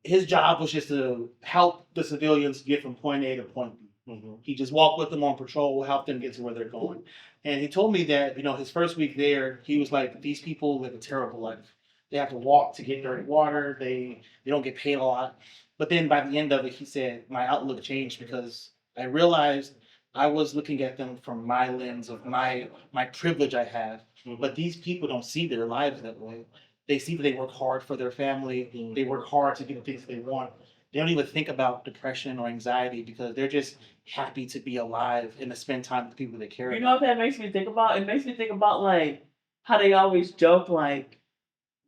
his job was just to help the civilians get from point A to point B. He just walked with them on patrol, helped them get to where they're going. And he told me that, his first week there, he was like, these people live a terrible life. They have to walk to get dirty water. They don't get paid a lot. But then by the end of it, he said, my outlook changed because I realized I was looking at them from my lens of my privilege I have. But these people don't see their lives that way. They see that they work hard for their family. They work hard to get the things they want. They don't even think about depression or anxiety because they're just happy to be alive and to spend time with the people they care You about. know what that makes me think about? It makes me think about like how they always joke like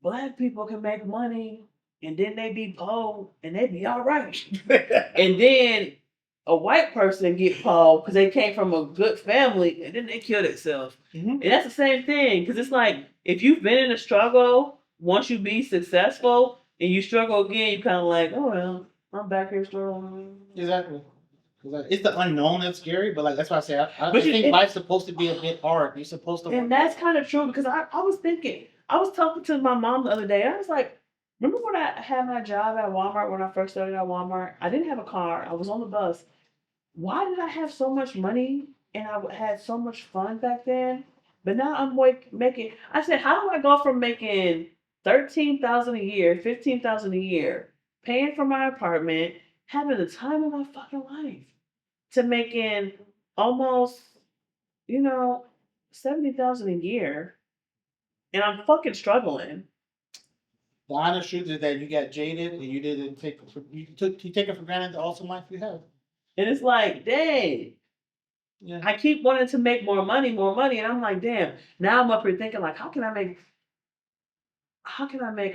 black people can make money and then they be poor and they be all right. And then a white person get poor because they came from a good family and then they kill themselves. Mhm. And that's the same thing because it's like if you've been in a struggle, once you be successful and you struggle again, you kind of like, oh well, I'm back here struggling. Exactly. It's the unknown that's scary, but like that's why I say I But you- think it- life's supposed to be a bit hard. You're supposed to work And that's kind of true because I was thinking, I was talking to my mom the other day. I was like, remember when I had my job at Walmart when I first started at Walmart? I didn't have a car. I was on the bus. Why did I have so much money and I had so much fun back then? But now I'm making. I said, how do I go from making 13,000 a year, 15,000 a year, paying for my apartment, having the time of my fucking life, to making almost, you know, 70,000 a year, and I'm fucking struggling. The honest truth is that you got jaded and you didn't you take it for granted the awesome life you have. And it's like, dang, Yeah. I keep wanting to make more money, and I'm like, damn. Now I'm up here thinking like,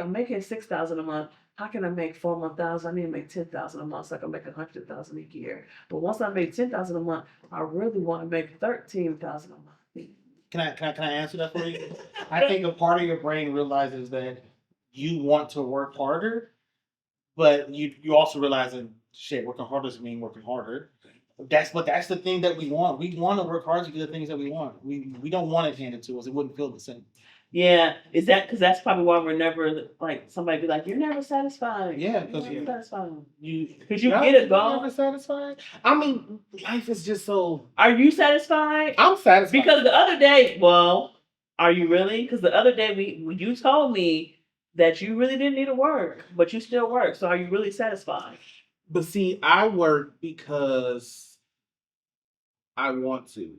I'm making 6,000 a month. How can I make 4 more thousand? I need to make 10,000 a month so I can make 100,000 a year. But once I make 10,000 a month, I really want to make 13,000 a month. Can I answer that for you? I think a part of your brain realizes that you want to work harder, but you also realize that shit, working harder doesn't mean working harder. That's the thing that we want. We want to work hard to get the things that we want. We don't want it handed to us. It wouldn't feel the same. Yeah, is that because that's probably why we're never like somebody be like, you're never satisfied. Yeah, You're because never satisfied. you Because you Y'all get a never goal. satisfied. I mean, life is just so. Are you satisfied? I'm satisfied Because the other day, well, are you really? Because the other day you told me that you really didn't need to work, but you still work. So are you really satisfied? But see, I work because I want to.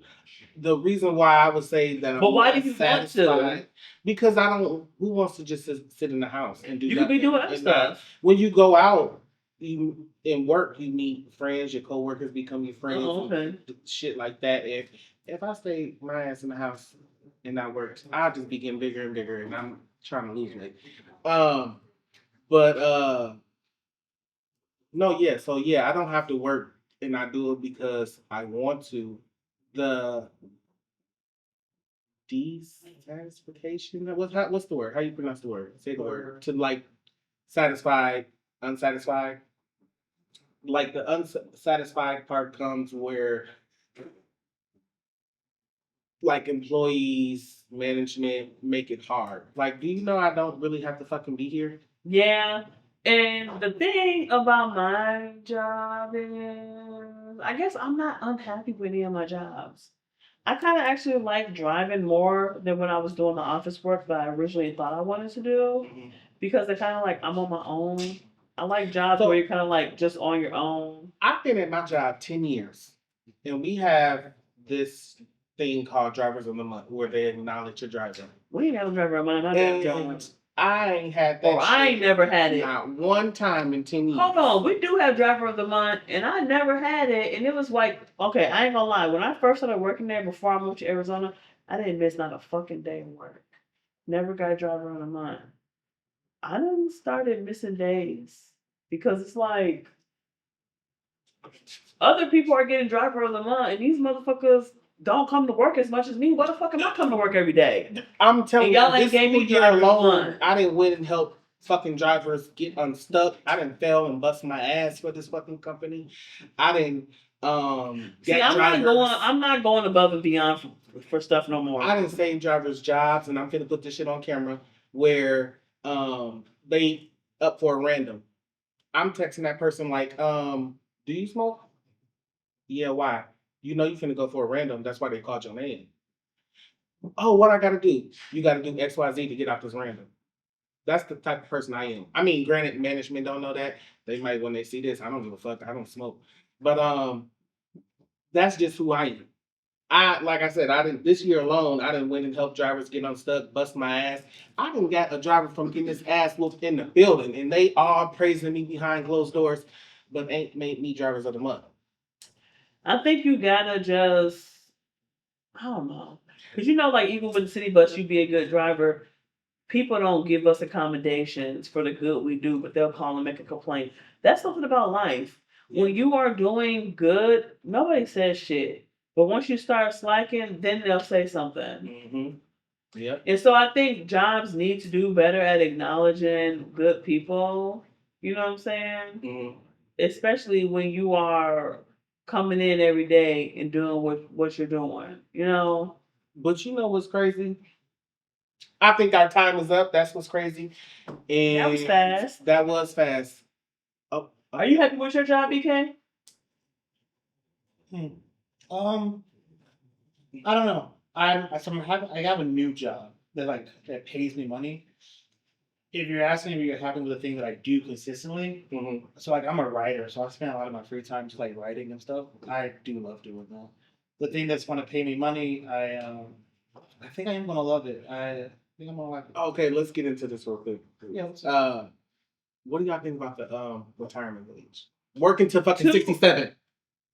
The reason why I would say that But I'm why not do you want to? because I don't. Who wants to just sit in the house and do? You could be nothing? doing other And not- stuff. When you go out, you in work, you meet friends. Your coworkers become your friends. Oh, okay. Shit like that. If I stay my ass in the house and not work, I'll just be getting bigger and bigger, and I'm trying to lose weight. But no, yeah. So yeah, I don't have to work, and I do it because I want to. The dissatisfaction. What's the word? How you pronounce the word? Say the word. To like satisfied, unsatisfied. Like the unsatisfied part comes where like employees, management make it hard. Like, do you know I don't really have to fucking be here? Yeah. And the thing about my job is, I guess I'm not unhappy with any of my jobs. I kind of actually like driving more than when I was doing the office work that I originally thought I wanted to do Mhm. because they're kind of like I'm on my own. I like jobs where So you're kind of like just on your own. I've been at my job 10 years, and we have this thing called drivers of the month where they acknowledge your driver. We ain't have a driver of mine. My damn job. And I ain't had that Or I shit ain't never had it. not one time in 10 years. Hold on, we do have driver of the month, and I never had it, and it was like, okay, I ain't gonna lie. When I first started working there before I moved to Arizona, I didn't miss not a fucking day of work. Never got driver of the month. I done started missing days because it's like other people are getting driver of the month, and these motherfuckers don't come to work as much as me. Why the fuck am I coming to work every day? I'm telling And you, y'all ain't this gave me school year driver's alone, month. I didn't win and help fucking drivers get unstuck. I didn't fail and bust my ass for this fucking company. I didn't See, get I'm not going above and beyond for stuff no more. I didn't save drivers' jobs, and I'm gonna put this shit on camera where they up for a random. I'm texting that person like, do you smoke? Yeah, why? You know you finna go for a random. That's why they called your name. Oh, what I gotta do? You gotta do XYZ to get out this random. That's the type of person I am. I mean, granted, management don't know that. They might when they see this. I don't give a fuck. I don't smoke. But that's just who I am. Like I said, I didn't this year alone, I didn't win and help drivers get unstuck, bust my ass. I didn't got a driver from getting his ass whooped in the building, and they all praising me behind closed doors, but ain't made me drivers of the month. I think you gotta just, I don't know. Because like even with the city bus, you be a good driver. People don't give us accommodations for the good we do, but they'll call and make a complaint. That's something about life. When you are doing good, nobody says shit. But once you start slacking, then they'll say something. Mm-hmm. Yep. And so I think jobs need to do better at acknowledging good people. You know what I'm saying? Mm-hmm. Especially when you are coming in every day and doing what you're doing. But you know what's crazy? I think our time is up. That's what's crazy. And That was fast. That was fast. Oh, Are you happy with your job, BK? I don't know. I have a new job that pays me money. If you're asking me if you're happy with the thing that I do consistently, so like I'm a writer, so I spend a lot of my free time just like writing and stuff. I do love doing that. The thing that's going to pay me money, I think I am going to love it. I think I'm going to like it. Okay, let's get into this real quick. Yeah. What do y'all think about the retirement age? Working to fucking 67.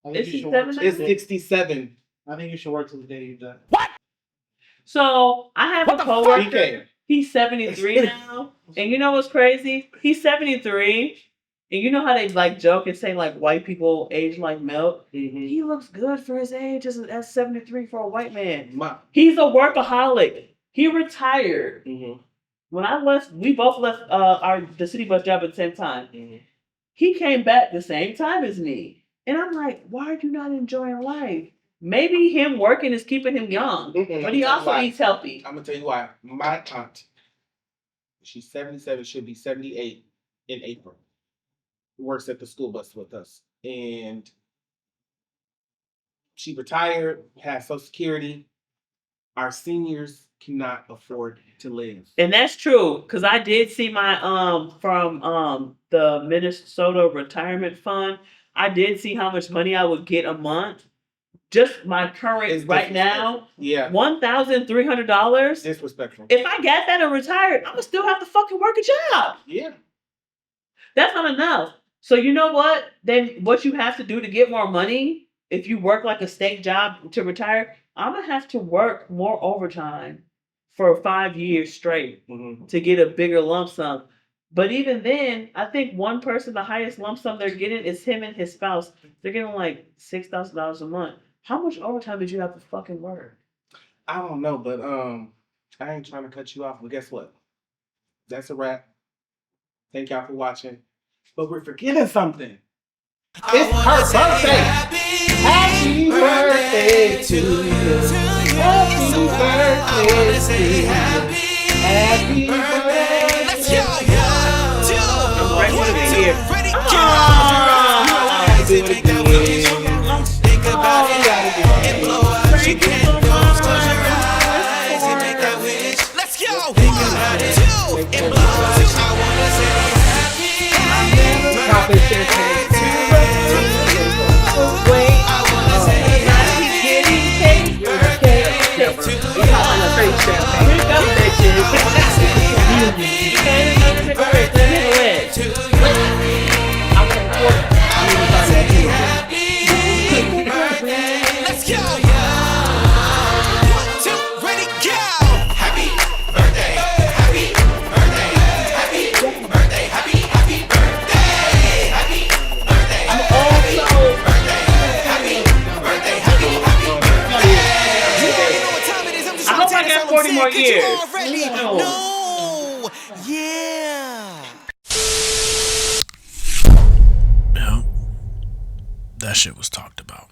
I think Is you he should work 7 till now? It's the day- 67. I think you should work till the day you're done. So I have a coworker. BK. He's 73 now, and you know what's crazy? He's 73, and you know how they like joke and say like white people age like milk. Mm-hmm. He looks good for his age as 73 for a white man. My, He's a workaholic. He retired. mm-hmm. When I left, we both left the city bus job at the same time. Mm-hmm. He came back the same time as me, and I'm like, why are you not enjoying life? Maybe him working is keeping him young, but he also eats healthy. I'm gonna tell you why. My aunt, she's 77, she'll be 78 in April. Works at the school bus with us, and she retired, has Social Security. Our seniors cannot afford to live. And that's true, because I did see my from the Minnesota Retirement Fund. I did see how much money I would get a month. Just my current It's right now, yeah, $1,300. disrespectful. If I got that and retired, I'm gonna still have to fucking work a job. Yeah, That's not enough. So you know what? Then what you have to do to get more money, if you work like a state job to retire, I'm gonna have to work more overtime for 5 years straight to get a bigger lump sum. But even then, I think one person, the highest lump sum they're getting is him and his spouse. They're getting like $6,000 a month. How much overtime did you have to fucking work? I don't know, but I ain't trying to cut you off, but guess what? That's a wrap. Thank y'all for watching. But we're forgetting something. It's her birthday. Happy birthday to you. Happy birthday to you. Happy birthday. Let's go. Right One, over two, here. ready, go. Ah, Think about it. Think about it. And blow out your candles. Close your eyes and make that wish. Let's go. Think about it. Two. And blow out. I wanna say happy birthday to you. I wanna say happy birthday to you. Drink up, bitches. You can't even take a break. Let me win. To you. I'm gonna report it. I'm even trying to Happy birthday. Let's go. 1, 2, ready, go. Happy birthday. Happy birthday. Happy birthday. Happy birthday. Happy birthday. I'm also Happy birthday. Happy birthday. You already know what time it is. I'm just I hope I got 40 more years. You already No. know. Yeah. Yeah, that shit was talked about.